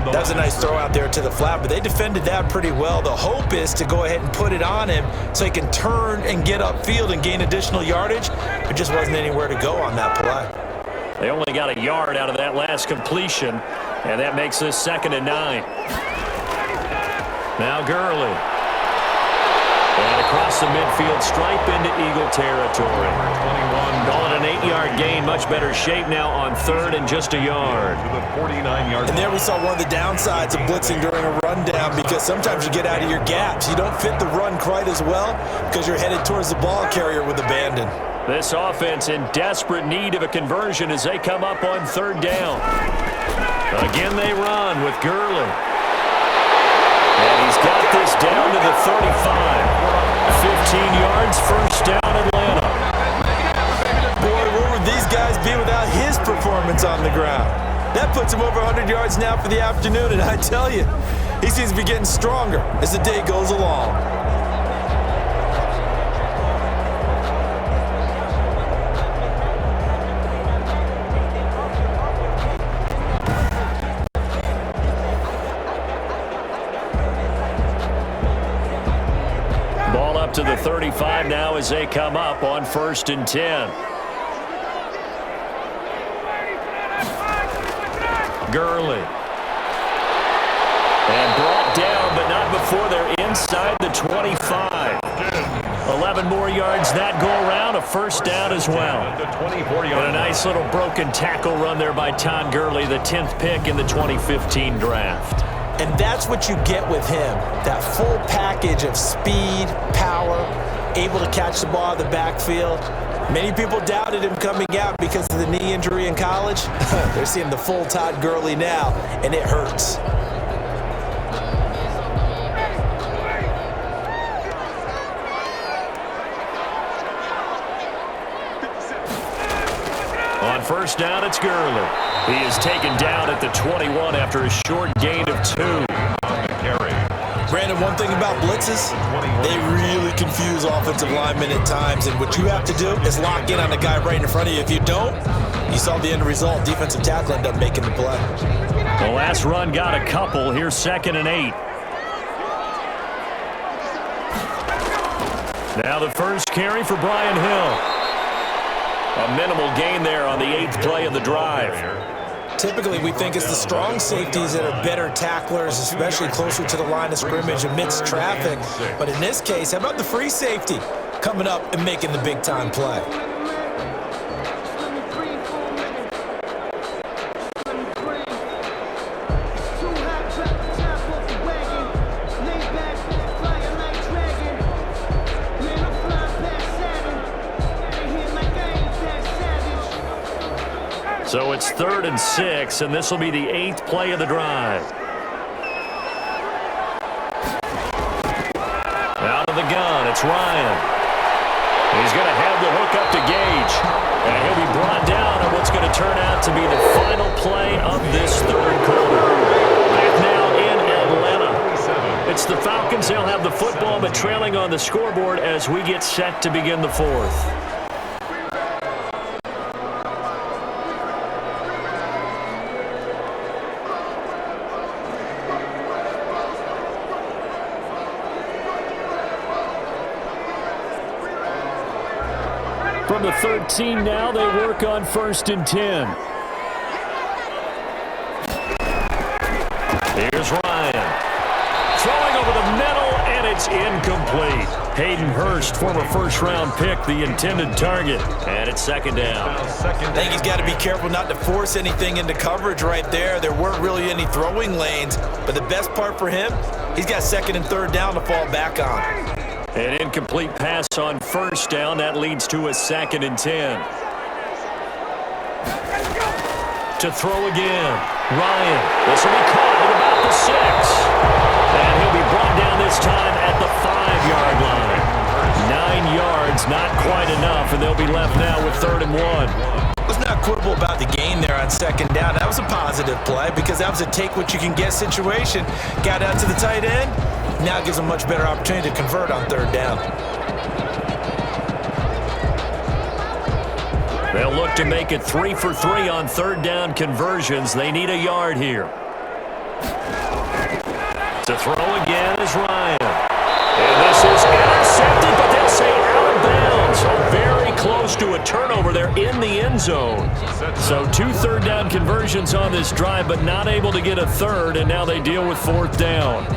That was a nice throw out there to the flat, but they defended that pretty well. The hope is to go ahead and put it on him so he can turn and get upfield and gain additional yardage. There just wasn't anywhere to go on that play. They only got a yard out of that last completion, and that makes this second and 9. Now Gurley. And across the midfield stripe into Eagle territory. Call it an 8-yard gain. Much better shape now on third and just a yard. And there we saw one of the downsides of blitzing during a rundown because sometimes you get out of your gaps. You don't fit the run quite as well because you're headed towards the ball carrier with abandon. This offense in desperate need of a conversion as they come up on third down. Again they run with Gurley. And he's got this down to the 35. 15 yards, first down Atlanta. Boy, where would these guys be without his performance on the ground? That puts him over 100 yards now for the afternoon, and I tell you, he seems to be getting stronger as the day goes along. To the 35 now as they come up on first and 10. Gurley. And brought down, but not before they're inside the 25. 11 more yards that go around, a first down as well. And a nice little broken tackle run there by Todd Gurley, the 10th pick in the 2015 draft. And that's what you get with him, that full package of speed, power, able to catch the ball in the backfield. Many people doubted him coming out because of the knee injury in college. They're seeing the full Todd Gurley now, and it hurts. first down, it's Gurley. He is taken down at the 21 after a short gain of 2. Brandon, one thing about blitzes, they really confuse offensive linemen at times, and what you have to do is lock in on the guy right in front of you. If you don't, you saw the end result. Defensive tackle ended up making the play. The last run got a couple. Here's 2nd and 8. Now the first carry for Brian Hill. A minimal gain there on the 8th play of the drive. Typically, we think it's the strong safeties that are better tacklers, especially closer to the line of scrimmage amidst traffic. But in this case, how about the free safety coming up and making the big-time play? So it's 3rd and 6, and this will be the 8th play of the drive. Out of the gun, it's Ryan. He's going to have the hook up to Gage. And he'll be brought down on what's going to turn out to be the final play of this 3rd quarter. Back now in Atlanta. It's the Falcons. They'll have the football, but trailing on the scoreboard as we get set to begin the 4th. From the 13 now, they work on 1st and 10. Here's Ryan. Throwing over the middle, and it's incomplete. Hayden Hurst, former first-round pick, the intended target. And it's 2nd down. I think he's got to be careful not to force anything into coverage right there. There weren't really any throwing lanes. But the best part for him, he's got 2nd and 3rd down to fall back on. An incomplete pass on 1st down. That leads to a 2nd and 10. To throw again. Ryan. This will be caught at about the 6. And he'll be brought down this time at the 5-yard line. 9 yards, not quite enough, and they'll be left now with 3rd and 1. Let's not quibble about the gain there on 2nd down. That was a positive play because that was a take-what-you-can-get situation. Got out to the tight end. Now gives them much better opportunity to convert on 3rd down. They'll look to make it 3 for 3 on 3rd down conversions. They need a yard here. To throw again is Ryan. And this is intercepted, but they'll say out of bounds. So very close to a turnover there in the end zone. So 2 3rd down conversions on this drive, but not able to get a 3rd, and now they deal with 4th down.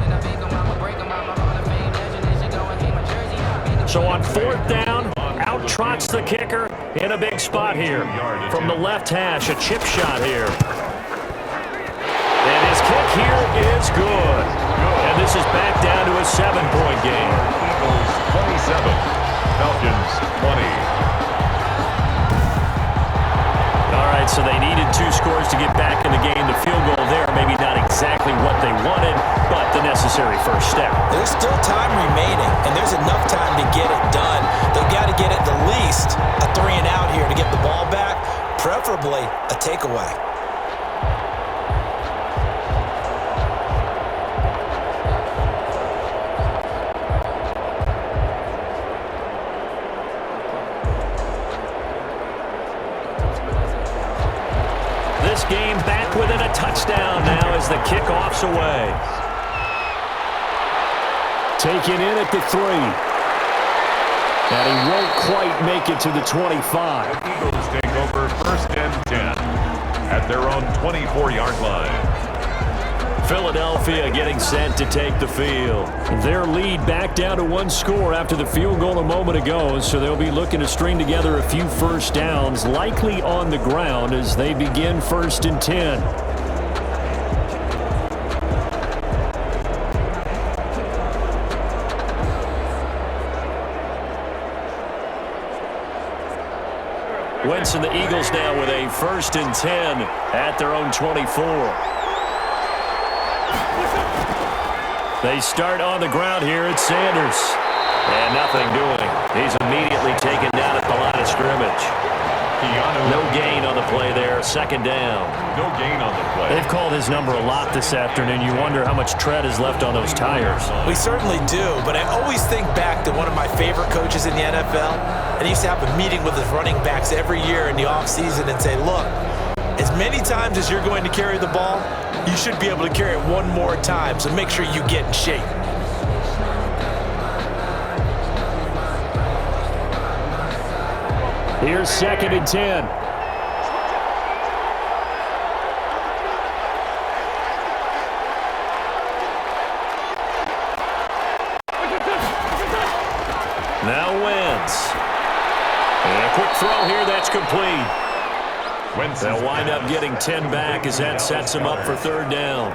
So on 4th down, out trots the kicker in a big spot here. From the left hash, a chip shot here. And his kick here is good. And this is back down to a 7-point game. Eagles 27, Falcons 20. All right, so they needed 2 scores to get back in the game. The field goal there, maybe not exactly what they wanted, but the necessary first step. There's still time remaining, and there's enough time to get it done. They've got to get at the least a 3 and out here to get the ball back, preferably a takeaway. This game back within a touchdown now as the kickoff's away. Taken in at the 3. And he won't quite make it to the 25. The Eagles take over 1st and 10 at their own 24-yard line. Philadelphia getting set to take the field. Their lead back down to 1 score after the field goal a moment ago, so they'll be looking to string together a few first downs, likely on the ground as they begin 1st and 10. Wentz and the Eagles now with a 1st and 10 at their own 24. They start on the ground here at Sanders. And nothing doing. He's immediately taken down at the line of scrimmage. No gain on the play there. Second down. No gain on the play. They've called his number a lot this afternoon. You wonder how much tread is left on those tires. We certainly do, but I always think back to one of my favorite coaches in the NFL, and he used to have a meeting with his running backs every year in the offseason and say, look, as many times as you're going to carry the ball, you should be able to carry it one more time, so make sure you get in shape. Here's 2nd and 10. Now Wentz. And a quick throw here, that's complete. They'll wind up getting 10 back as that sets them up for 3rd down.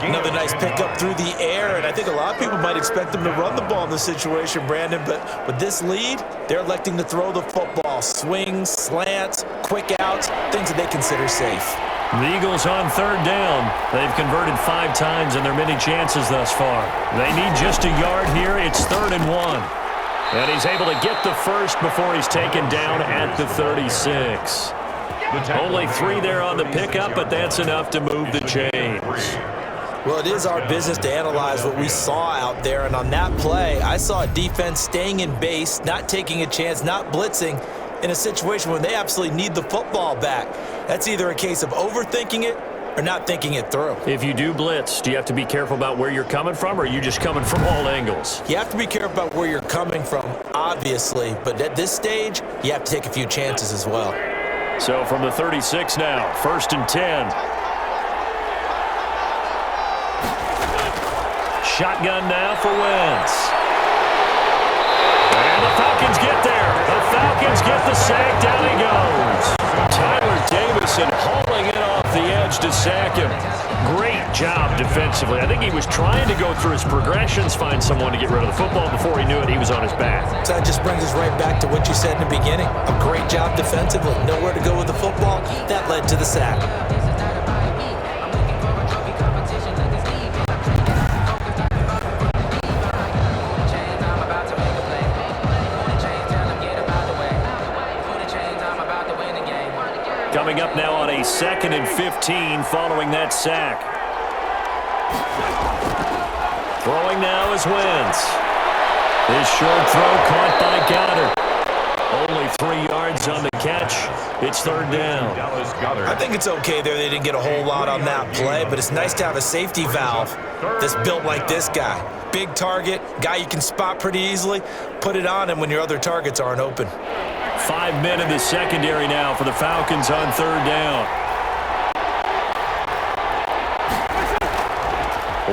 Another nice pickup through the air, and I think a lot of people might expect them to run the ball in this situation, Brandon, but with this lead, they're electing to throw the football. Swings, slants, quick outs, things that they consider safe. The Eagles on 3rd down. They've converted 5 times in their many chances thus far. They need just a yard here. It's 3rd and 1. And he's able to get the first before he's taken down at the 36. Only 3 there on the pickup, but that's enough to move the chains. Well, it is our business to analyze what we saw out there, and on that play, I saw a defense staying in base, not taking a chance, not blitzing, in a situation where they absolutely need the football back. That's either a case of overthinking it or not thinking it through. If you do blitz, do you have to be careful about where you're coming from, or are you just coming from all angles? You have to be careful about where you're coming from, obviously, but at this stage, you have to take a few chances as well. So from the 36 now, 1st and 10. Shotgun now for Wentz. And the Falcons get there. The Falcons get the sack. Down he goes. Tyler Davison hauling it off the edge to sack him. Great job defensively. I think he was trying to go through his progressions, find someone to get rid of the football. Before he knew it, he was on his back. So that just brings us right back to what you said in the beginning. A great job defensively. Nowhere to go with the football. That led to the sack. Coming up now on a 2nd and 15 following that sack. Throwing now is Wentz. His short throw caught by Goddard. Only 3 yards on the catch. It's 3rd down. I think it's okay there. They didn't get a whole lot on that play, but it's nice to have a safety valve that's built like this guy. Big target, guy you can spot pretty easily. Put it on him when your other targets aren't open. 5 men in the secondary now for the Falcons on 3rd down.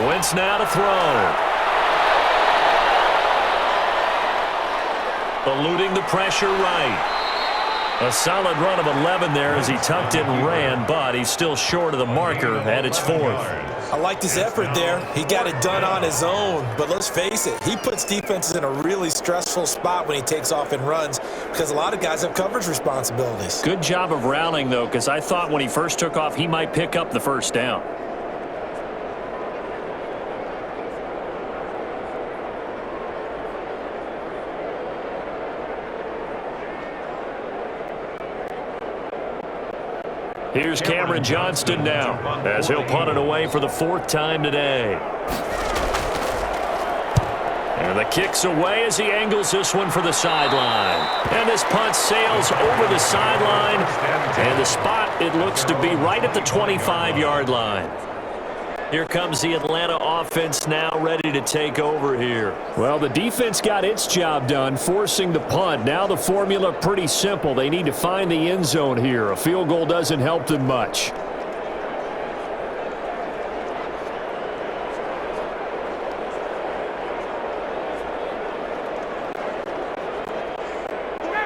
Wentz now to throw. Eluding the pressure right. A solid run of 11 there as he tucked it and ran, but he's still short of the marker, and it's 4th. I liked his effort there. He got it done on his own, but let's face it, he puts defenses in a really stressful spot when he takes off and runs because a lot of guys have coverage responsibilities. Good job of rallying, though, because I thought when he first took off, he might pick up the 1st down. Here's Cameron Johnston now as he'll punt it away for the 4th time today. And the kick's away as he angles this one for the sideline. And this punt sails over the sideline. And the spot, it looks to be right at the 25-yard line. Here comes the Atlanta offense now ready to take over here. Well, the defense got its job done, forcing the punt. Now the formula pretty simple. They need to find the end zone here. A field goal doesn't help them much.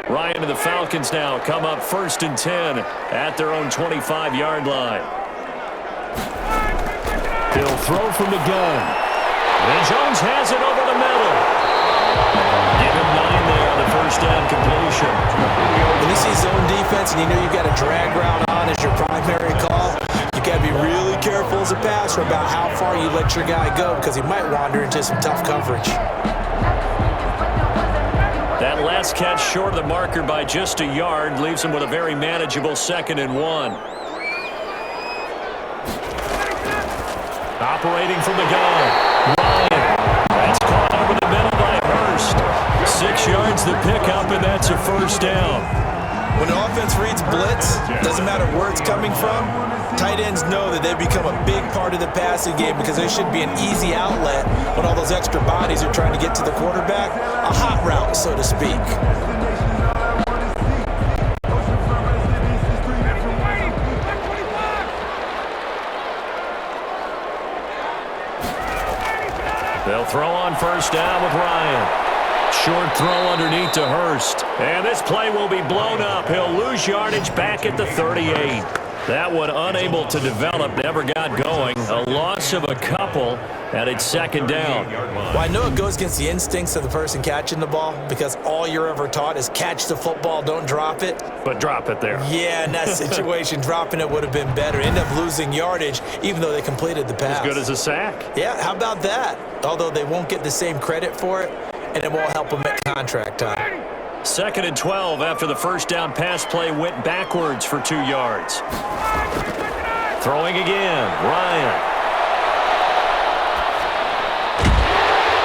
Ryan and the Falcons now come up 1st and 10 at their own 25-yard line. He'll throw from the gun. And Jones has it over the middle. Give him 9 there on the 1st down completion. When you see zone defense and you know you've got a drag route on as your primary call, you got to be really careful as a passer about how far you let your guy go because he might wander into some tough coverage. That last pass catch short of the marker by just a yard. Leaves him with a very manageable 2nd and 1. Operating from the gun. Ryan. That's caught over the middle by Hurst. 6 yards the pickup, and that's a first down. When the offense reads blitz, doesn't matter where it's coming from, tight ends know that they become a big part of the passing game because there should be an easy outlet when all those extra bodies are trying to get to the quarterback. A hot route, so to speak. They'll throw on first down with Ryan. Short throw underneath to Hurst. And this play will be blown up. He'll lose yardage back at the 38. That one unable to develop, never got going. A loss of a couple, and it's 2nd down. Well, I know it goes against the instincts of the person catching the ball because all you're ever taught is catch the football, don't drop it. But drop it there. Yeah, in that situation, dropping it would have been better. End up losing yardage, even though they completed the pass. As good as a sack. Yeah, how about that? Although they won't get the same credit for it, and it won't help them at contract time. 2nd and 12 after the first down pass play went backwards for 2 yards. Throwing again, Ryan.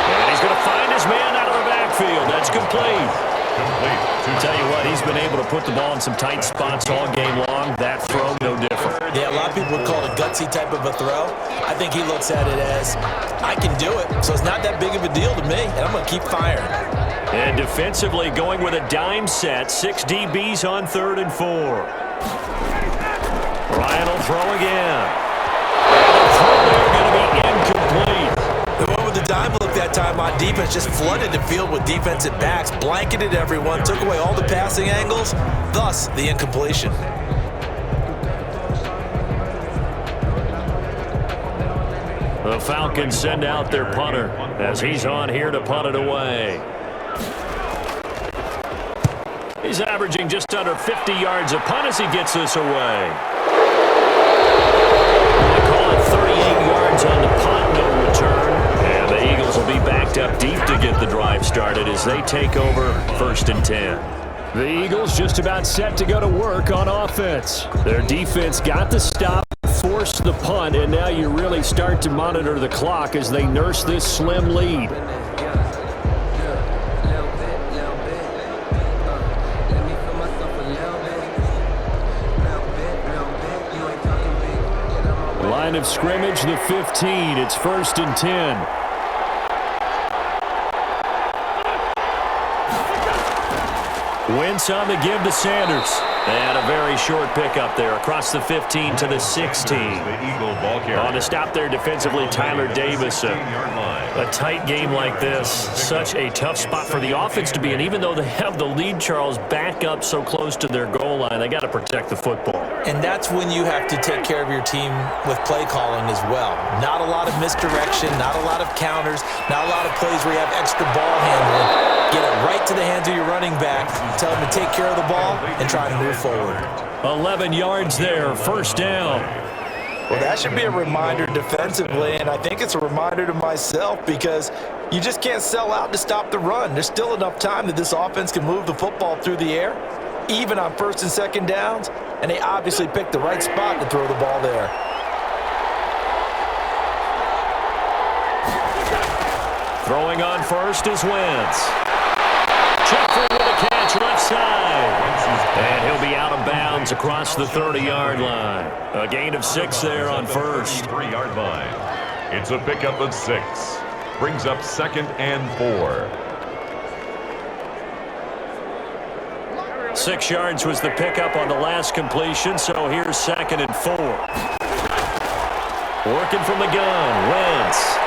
And he's going to find his man out of the backfield. That's complete. Tell you what, he's been able to put the ball in some tight spots all game long. That throw, no different. Yeah, a lot of people would call it a gutsy type of a throw. I think he looks at it as, I can do it, so it's not that big of a deal to me, and I'm going to keep firing. And defensively going with a dime set. 6 DBs on 3rd and 4. Ryan will throw again. And the throw there going to be incomplete. They went with the dime look that time on defense, just flooded the field with defensive backs, blanketed everyone, took away all the passing angles, thus the incompletion. The Falcons send out their punter as he's on here to punt it away. He's averaging just under 50 yards a punt as he gets this away. They call it 38 yards on the punt, no return. And the Eagles will be backed up deep to get the drive started as they take over 1st and 10. The Eagles just about set to go to work on offense. Their defense got the stop, forced the punt, and now you really start to monitor the clock as they nurse this slim lead. Line of scrimmage, the 15. It's 1st and 10. Wentz on the give to Sanders. And a very short pickup there across the 15 to the 16. On to stop there defensively, Tyler Davis. A tight game like this, such a tough spot for the offense to be in. Even though they have the lead, Charles, back up so close to their goal line, they got to protect the football. And that's when you have to take care of your team with play calling as well. Not a lot of misdirection, not a lot of counters, not a lot of plays where you have extra ball handling. Get it right to the hands of your running back, tell him to take care of the ball, and try to move forward. 11 yards there, 1st down. Well, that should be a reminder defensively, and I think it's a reminder to myself because you just can't sell out to stop the run. There's still enough time that this offense can move the football through the air, even on 1st and 2nd downs, and they obviously picked the right spot to throw the ball there. Throwing on first is Wentz. Jeffrey with a catch left side. And he'll be out of bounds across the 30-yard line. A gain of 6 there on first. 3-yard line. It's a pickup of 6. Brings up 2nd and 4. 6 yards was the pickup on the last completion, so here's 2nd and 4. Working from the gun, Wentz.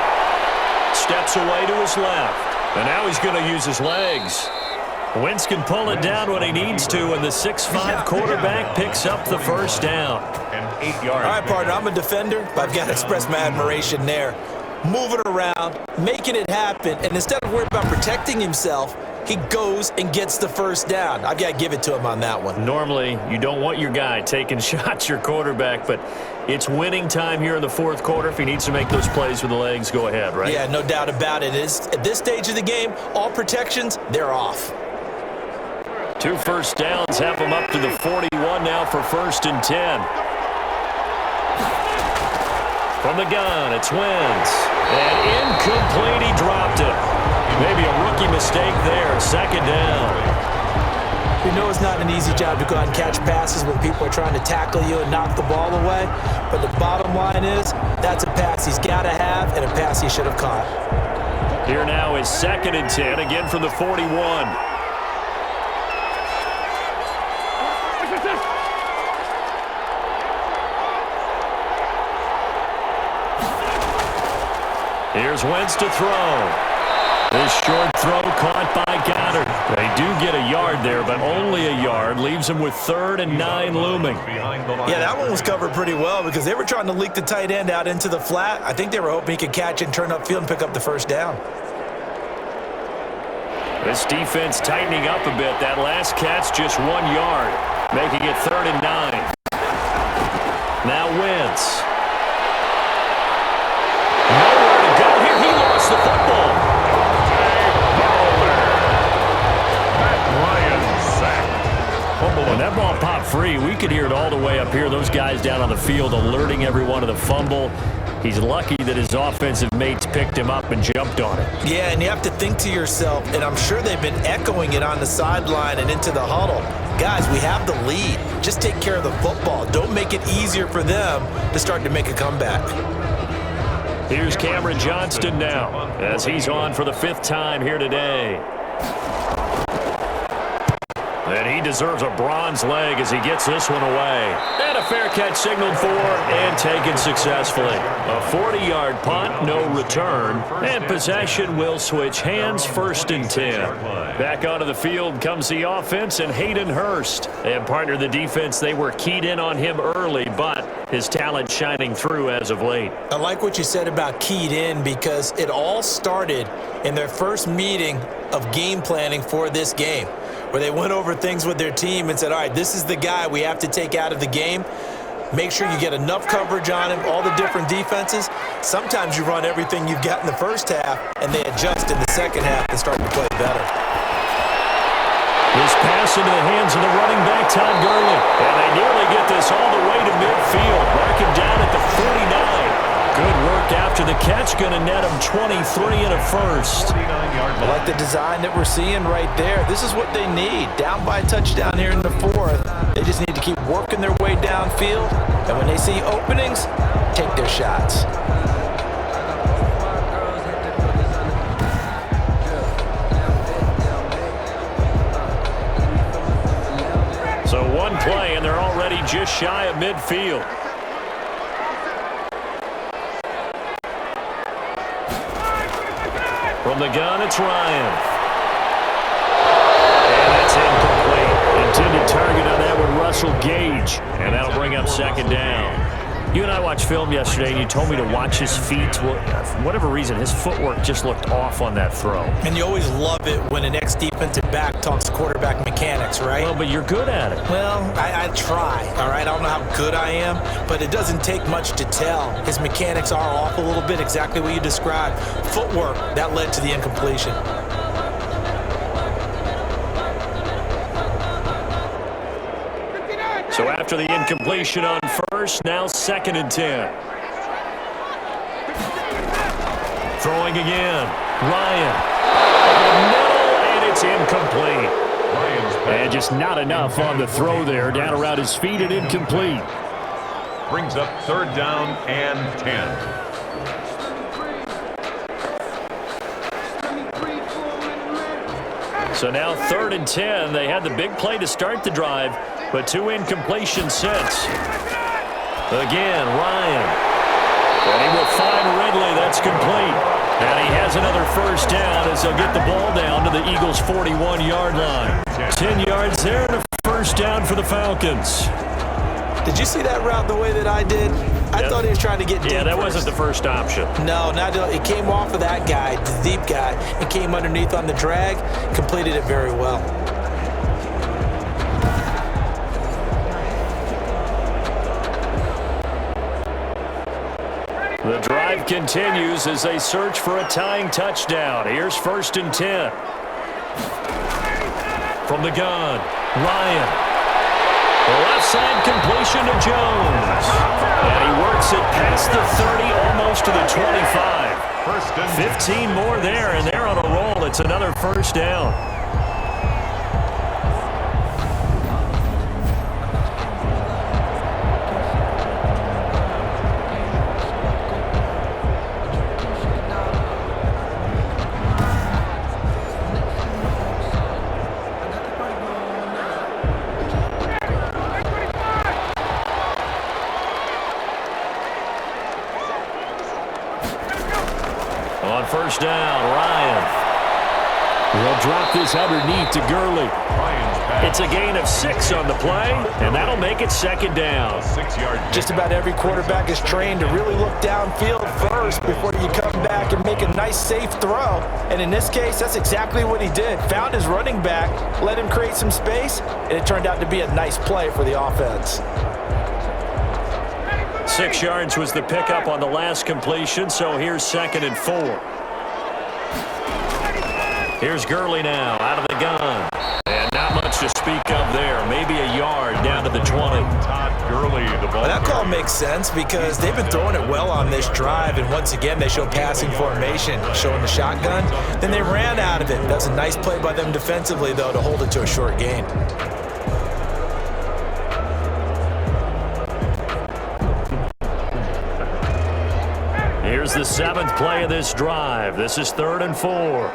Steps away to his left. And now he's going to use his legs. Wentz can pull it down when he needs to, and the 6'5" quarterback picks up the 1st down. An 8-yard. All right, partner, I'm a defender, but I've got to express my admiration there. Moving around, making it happen, and instead of worrying about protecting himself, he goes and gets the 1st down. I've got to give it to him on that one. Normally, you don't want your guy taking shots, your quarterback, but it's winning time here in the 4th quarter. If he needs to make those plays with the legs, go ahead, right? Yeah, no doubt about it. At this stage of the game, all protections, they're off. 2 first downs have them up to the 41 now for 1st and 10. From the gun, it's Wentz. And incomplete, he dropped it. Maybe a rookie mistake there, 2nd down. You know it's not an easy job to go out and catch passes when people are trying to tackle you and knock the ball away. But the bottom line is, that's a pass he's got to have and a pass he should have caught. Here now is 2nd and 10, again from the 41. Here's Wentz to throw. This short throw caught by Goddard. They do get a yard there, but only a yard. Leaves them with 3rd and 9 looming. Yeah, that one was covered pretty well because they were trying to leak the tight end out into the flat. I think they were hoping he could catch and turn upfield and pick up the 1st down. This defense tightening up a bit. That last catch just 1 yard, making it 3rd and 9. Now Wentz. Nowhere to go here. He lost the football. When that ball popped free, we could hear it all the way up here. Those guys down on the field alerting everyone of the fumble. He's lucky that his offensive mates picked him up and jumped on it. Yeah, and you have to think to yourself, and I'm sure they've been echoing it on the sideline and into the huddle. Guys, we have the lead. Just take care of the football. Don't make it easier for them to start to make a comeback. Here's Cameron Johnston now as he's on for the 5th time here today. And he deserves a bronze leg as he gets this one away. And a fair catch signaled for and taken successfully. A 40-yard punt, no return. And possession will switch hands, 1st and 10. Back onto the field comes the offense and Hayden Hurst. And partner, the defense, they were keyed in on him early, but his talent shining through as of late. I like what you said about keyed in because it all started in their first meeting of game planning for this game, where they went over things with their team and said, all right, this is the guy we have to take out of the game. Make sure you get enough coverage on him, all the different defenses. Sometimes you run everything you've got in the first half, and they adjust in the second half and start to play better. This pass into the hands of the running back, Todd Gurley. And they nearly get this all the way to midfield. Mark him down at the 49. Good work after the catch. Going to net him 23 and a 1st. I like the design that we're seeing right there. This is what they need. Down by a touchdown here in the 4th. They just need to keep working their way downfield. And when they see openings, take their shots. So one play, and they're already just shy of midfield. From the gun, it's Ryan. And that's incomplete. Intended target on that one, Russell Gage. And that'll bring up 2nd down. You and I watched film yesterday, and you told me to watch his feet. Well, for whatever reason, his footwork just looked off on that throw. And you always love it when an ex-defensive back talks quarterback mechanics, right? Well, but you're good at it. Well, I try, all right? I don't know how good I am, but it doesn't take much to tell. His mechanics are off a little bit, exactly what you described. Footwork, that led to the incompletion. So after the incompletion on 1st, now 2nd and 10. Throwing again. Ryan. Middle, and it's incomplete. And just not enough on the throw there. Down around his feet and incomplete. Brings up 3rd down and 10. So now 3rd and 10. They had the big play to start the drive, but 2 incompletions since. Again, Ryan. And he will find Ridley. That's complete. And he has another 1st down as they'll get the ball down to the Eagles' 41-yard line. 10 yards there and a 1st down for the Falcons. Did you see that route the way that I did? I thought he was trying to get deep. Yeah, that wasn't the first option. No, it came off of that guy, the deep guy, and came underneath on the drag, completed it very well. The drive continues as they search for a tying touchdown. Here's 1st and 10. From the gun, Ryan. The left side completion to Jones. And he works it past the 30, almost to the 25. 15 more there, and they're on a roll. It's another first down. On first down, Ryan. He'll drop this underneath to Gurley. It's a gain of 6 on the play, and that'll make it second down. 6 yards. Just about every quarterback is trained to really look downfield first before you come back and make a nice, safe throw. And in this case, that's exactly what he did. Found his running back, let him create some space, and it turned out to be a nice play for the offense. 6 yards was the pickup on the last completion, so here's 2nd and 4. Here's Gurley now, out of the gun. And not much to speak of there. Maybe a yard down to the 20. Todd Gurley, the ball. That call makes sense because they've been throwing it well on this drive, and once again they show passing formation, showing the shotgun. Then they ran out of it. That's a nice play by them defensively, though, to hold it to a short gain. Here's the 7th play of this drive. This is 3rd and 4.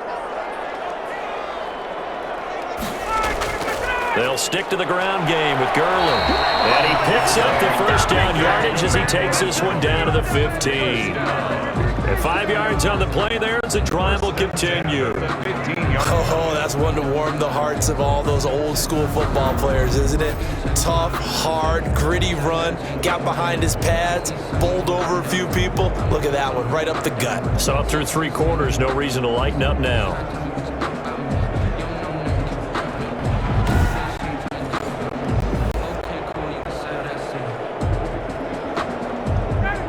They'll stick to the ground game with Gurley. And he picks up the first down yardage as he takes this one down to the 15. And 5 yards on the play there as the drive will continue. Oh, that's one to warm the hearts of all those old school football players, isn't it? Tough, hard, gritty run, got behind his pads, bowled over a few people. Look at that one, right up the gut. So up through 3 quarters, no reason to lighten up now.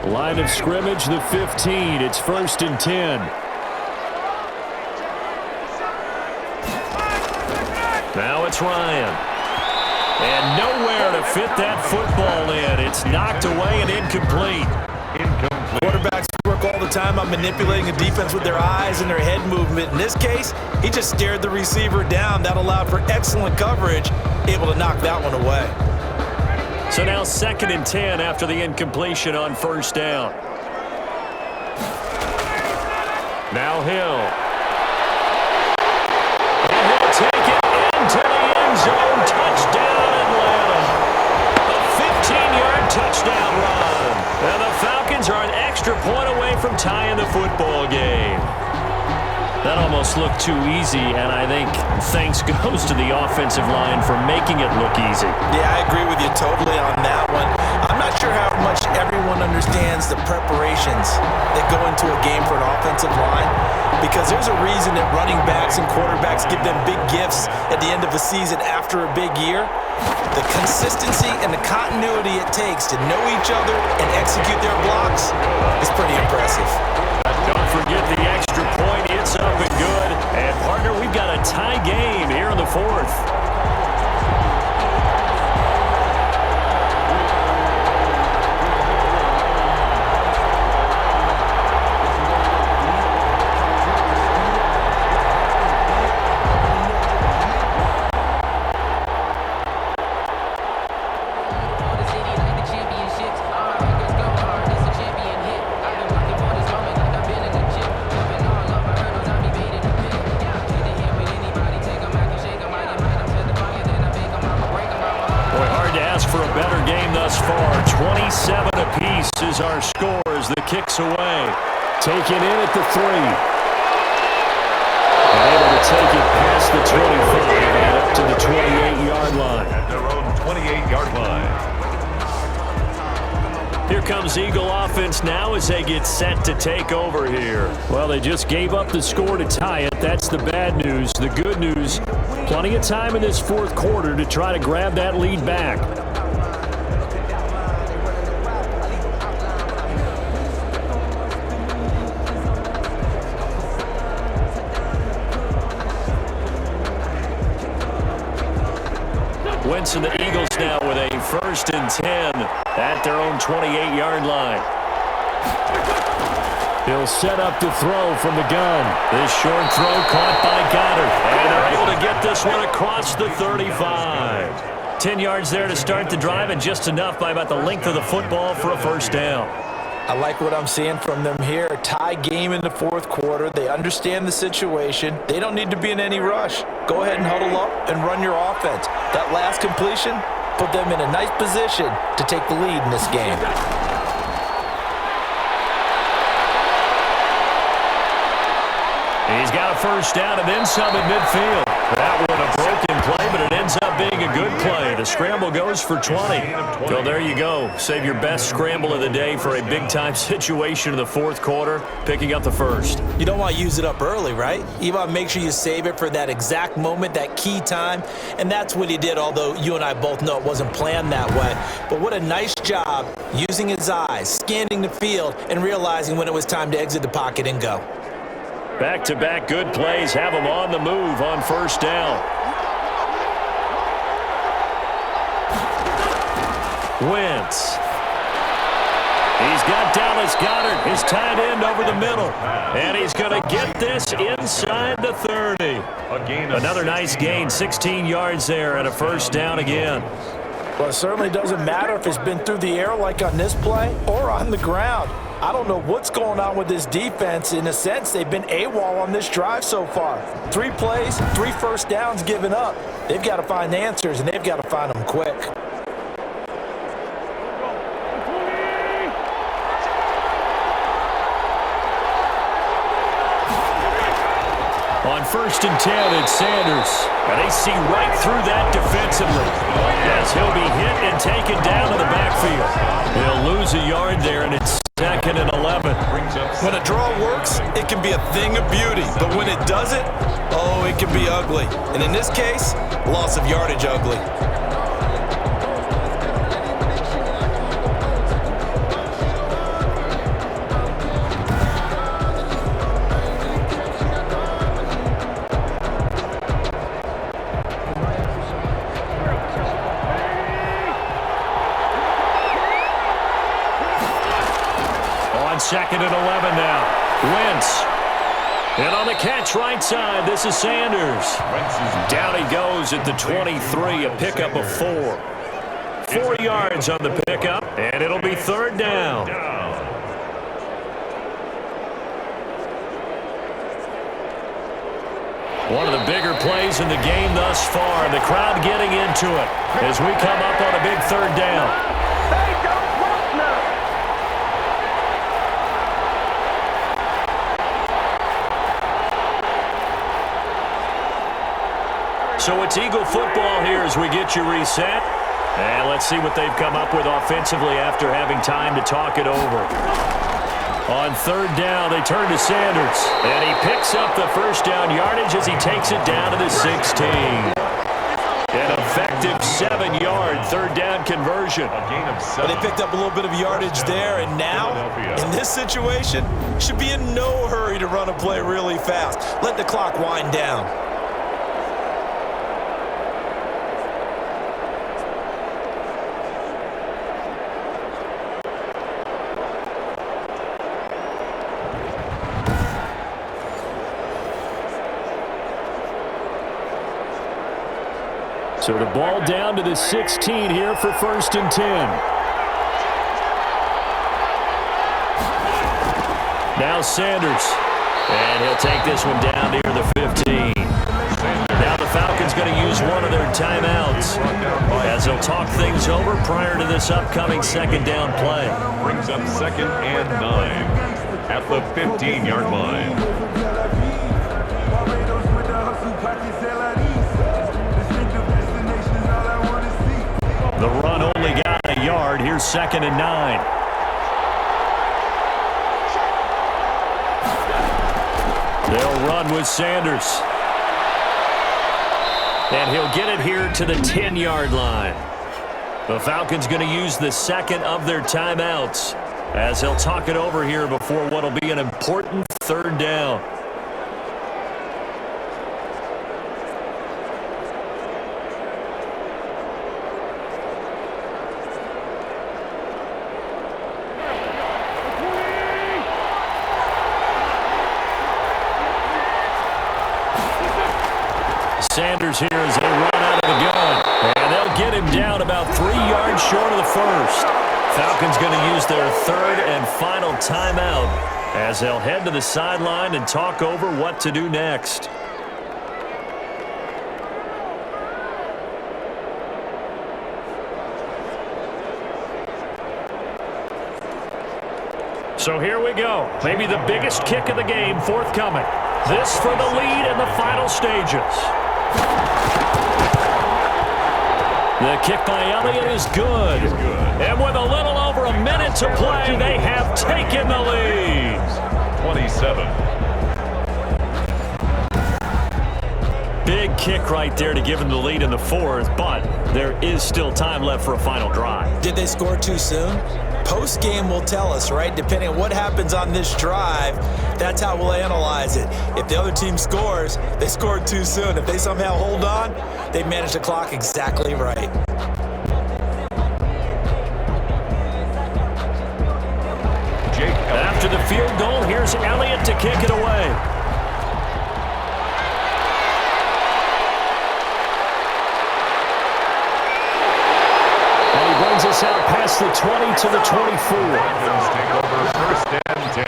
Line of scrimmage, the 15. It's 1st and 10. Now it's Ryan. And nowhere to fit that football in. It's knocked away and incomplete. Quarterbacks work all the time on manipulating a defense with their eyes and their head movement. In this case, he just stared the receiver down. That allowed for excellent coverage, able to knock that one away. So now 2nd and 10 after the incompletion on first down. Now Hill. And he'll take it into the end zone. Touchdown, Atlanta. A 15-yard touchdown run. And the Falcons are an extra point away from tying the football game. That almost looked too easy, and I think thanks goes to the offensive line for making it look easy. Yeah, I agree with you totally on that one. I'm not sure how much everyone understands the preparations that go into a game for an offensive line, because there's a reason that running backs and quarterbacks give them big gifts at the end of the season after a big year. The consistency and the continuity it takes to know each other and execute their blocks is pretty impressive. Don't forget the extra point. It's up and good. And, partner, we've got a tie game here in the 4th. For a better game thus far. 27 apiece is our score as the kick's away. Taken in at the 3. And able to take it past the 25 and up to the 28-yard line. At their own 28-yard line. Here comes Eagle offense now as they get set to take over here. Well, they just gave up the score to tie it. That's the bad news. The good news, plenty of time in this 4th quarter to try to grab that lead back. Wentz and the Eagles now with a 1st and 10 at their own 28-yard line. He'll set up to throw from the gun. This short throw caught by Goddard. And they're able to get this one across the 35. 10 yards there to start the drive, and just enough by about the length of the football for a 1st down. I like what I'm seeing from them here. Tie game in the 4th quarter. They understand the situation. They don't need to be in any rush. Go ahead and huddle up and run your offense. That last completion put them in a nice position to take the lead in this game. He's got a 1st down and then some at midfield. That one a broken play, but it ends up being a good play. The scramble goes for 20. So there you go. Save your best scramble of the day for a big-time situation in the 4th quarter, picking up the 1st. You don't want to use it up early, right? You want to make sure you save it for that exact moment, that key time. And that's what he did, although you and I both know it wasn't planned that way. But what a nice job using his eyes, scanning the field, and realizing when it was time to exit the pocket and go. Back-to-back good plays have him on the move on 1st down. Wentz. He's got Dallas Goddard, his tight end, over the middle. And he's going to get this inside the 30. Another nice gain, 16 yards there, and a 1st down again. Well, it certainly doesn't matter if it's been through the air like on this play or on the ground. I don't know what's going on with this defense. In a sense, they've been AWOL on this drive so far. 3 plays, 3 1st downs given up. They've got to find answers, and they've got to find them quick. On 1st and 10, it's Sanders. And they see right through that defensively, as he'll be hit and taken down in the backfield. He'll lose a yard there, and it's 2nd and 11. When a draw works, it can be a thing of beauty. But when it doesn't, oh, it can be ugly. And in this case, loss of yardage ugly. On 2nd and 11 now. Wentz. And on the catch right side, this is Sanders. Down he goes at the 23, a pickup of 4. 4 yards on the pickup, and it'll be 3rd down. One of the bigger plays in the game thus far, and the crowd getting into it as we come up on a big 3rd down. So it's Eagle football here as we get you reset. And let's see what they've come up with offensively after having time to talk it over. On 3rd down, they turn to Sanders. And he picks up the 1st down yardage as he takes it down to the 16. An effective 7-yard 3rd down conversion. But they picked up a little bit of yardage there, and now, in this situation, should be in no hurry to run a play really fast. Let the clock wind down. So the ball down to the 16 here for 1st and 10. Now Sanders. And he'll take this one down near the 15. Now the Falcons going to use one of their timeouts as they'll talk things over prior to this upcoming 2nd down play. Brings up 2nd and 9 at the 15-yard line. The run only got a yard. Here's 2nd and 9. They'll run with Sanders. And he'll get it here to the 10-yard line. The Falcons going to use the 2nd of their timeouts as they'll talk it over here before what will be an important 3rd down. defenders here as they run out of the gun. And they'll get him down about 3 yards short of the first. Falcons going to use their third and final timeout as they'll head to the sideline and talk over what to do next. So here we go. Maybe the biggest kick of the game forthcoming. This for the lead in the final stages. The kick by Elliott is good. And with a little over a minute to play, they have taken the lead. 27. Big kick right there to give them the lead in the fourth, but there is still time left for a final drive. Did they score too soon? Post-game will tell us, right? Depending on what happens on this drive, that's how we'll analyze it. If the other team scores, they scored too soon. If they somehow hold on, they managed the clock exactly right. After the field goal, here's Elliott to kick it away. Brings us out past the 20 to the 24. Falcons take over first and 10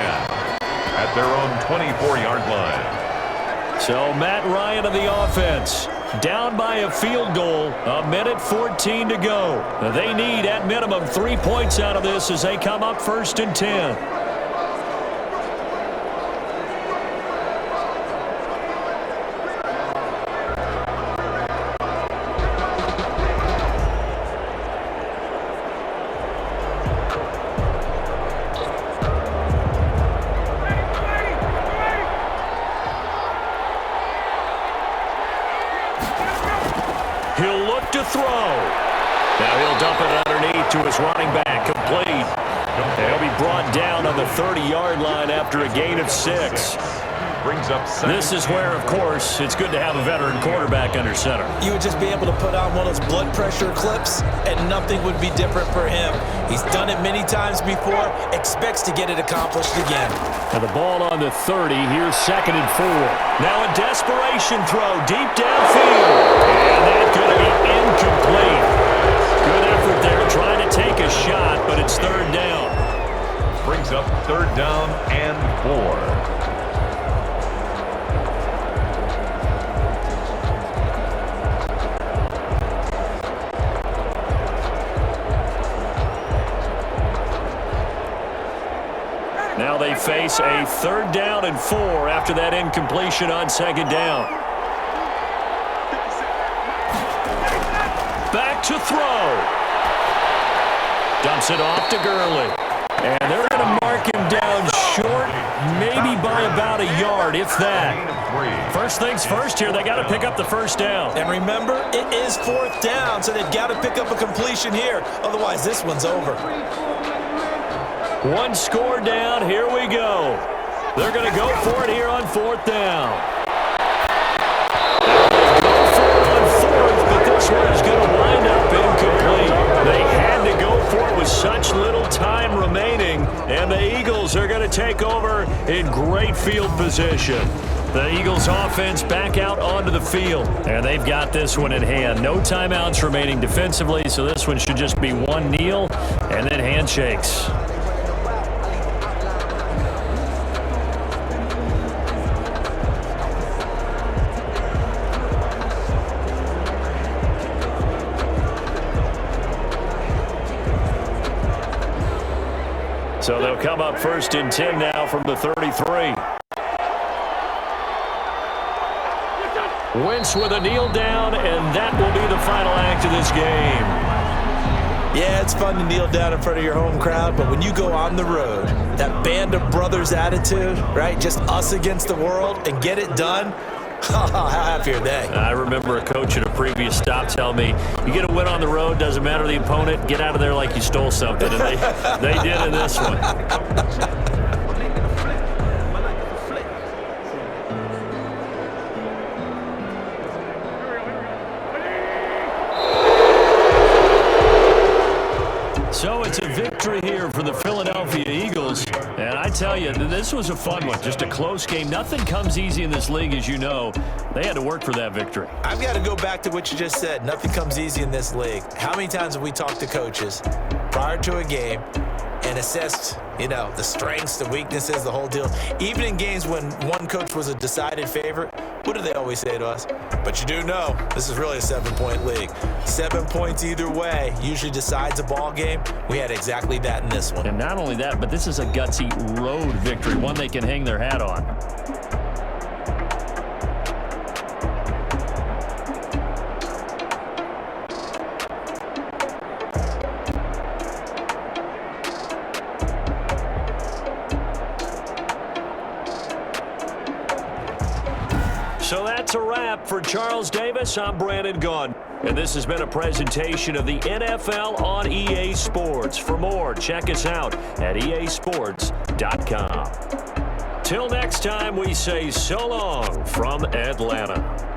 at their own 24-yard line. So Matt Ryan of the offense, down by a field goal, 1:14 to go. They need, at minimum, 3 points out of this as they come up first and 10. He'll look to throw. Now he'll dump it underneath to his running back. Complete. He'll be brought down on the 30-yard line after a gain of 6. Brings up this is where, of course, it's good to have a veteran quarterback under center. You would just be able to put on one of those blood pressure clips, and nothing would be different for him. He's done it many times before, expects to get it accomplished again. And the ball on the 30, here's 2nd and 4. Now a desperation throw deep downfield. And that's going to be incomplete. Good effort there trying to take a shot, but it's 3rd down. Brings up 3rd down and 4. Now they face a 3rd down and 4 after that incompletion on 2nd down. Back to throw. Dumps it off to Gurley. And they're going to mark him down short, maybe by about a yard, if that. First things first here, they got to pick up the 1st down. And remember, it is 4th down, so they've got to pick up a completion here. Otherwise, this one's over. 1 score down, here we go. They're going to go for it here on 4th down. Go for it on 4th, but this one is going to wind up incomplete. They had to go for it with such little time remaining, and the Eagles are going to take over in great field position. The Eagles offense back out onto the field, and they've got this one in hand. No timeouts remaining defensively, so this one should just be one kneel and then handshakes. So they'll come up 1st and 10 now from the 33. Wentz with a kneel down, and that will be the final act of this game. Yeah, it's fun to kneel down in front of your home crowd, but when you go on the road, that band of brothers attitude, right, just us against the world, and get it done, how happy are they? I remember a coach at a previous stop tell me, you get a win on the road, doesn't matter the opponent, get out of there like you stole something, and they did in this one. So it's a victory here for the Philadelphia Eagles. Eagles. And I tell you, this was a fun one. Just a close game. Nothing comes easy in this league, as you know. They had to work for that victory. I've got to go back to what you just said. Nothing comes easy in this league. How many times have we talked to coaches prior to a game and assessed, the strengths, the weaknesses, the whole deal? Even in games when one coach was a decided favorite, what do they always say to us? But you do know this is really a 7-point league. 7 points either way usually decides a ball game. We had exactly that in this one. And not only that, but this is a gutsy road victory, one they can hang their hat on. So that's a wrap for Charles Davis. I'm Brandon Gunn. And this has been a presentation of the NFL on EA Sports. For more, check us out at easports.com. Till next time, we say so long from Atlanta.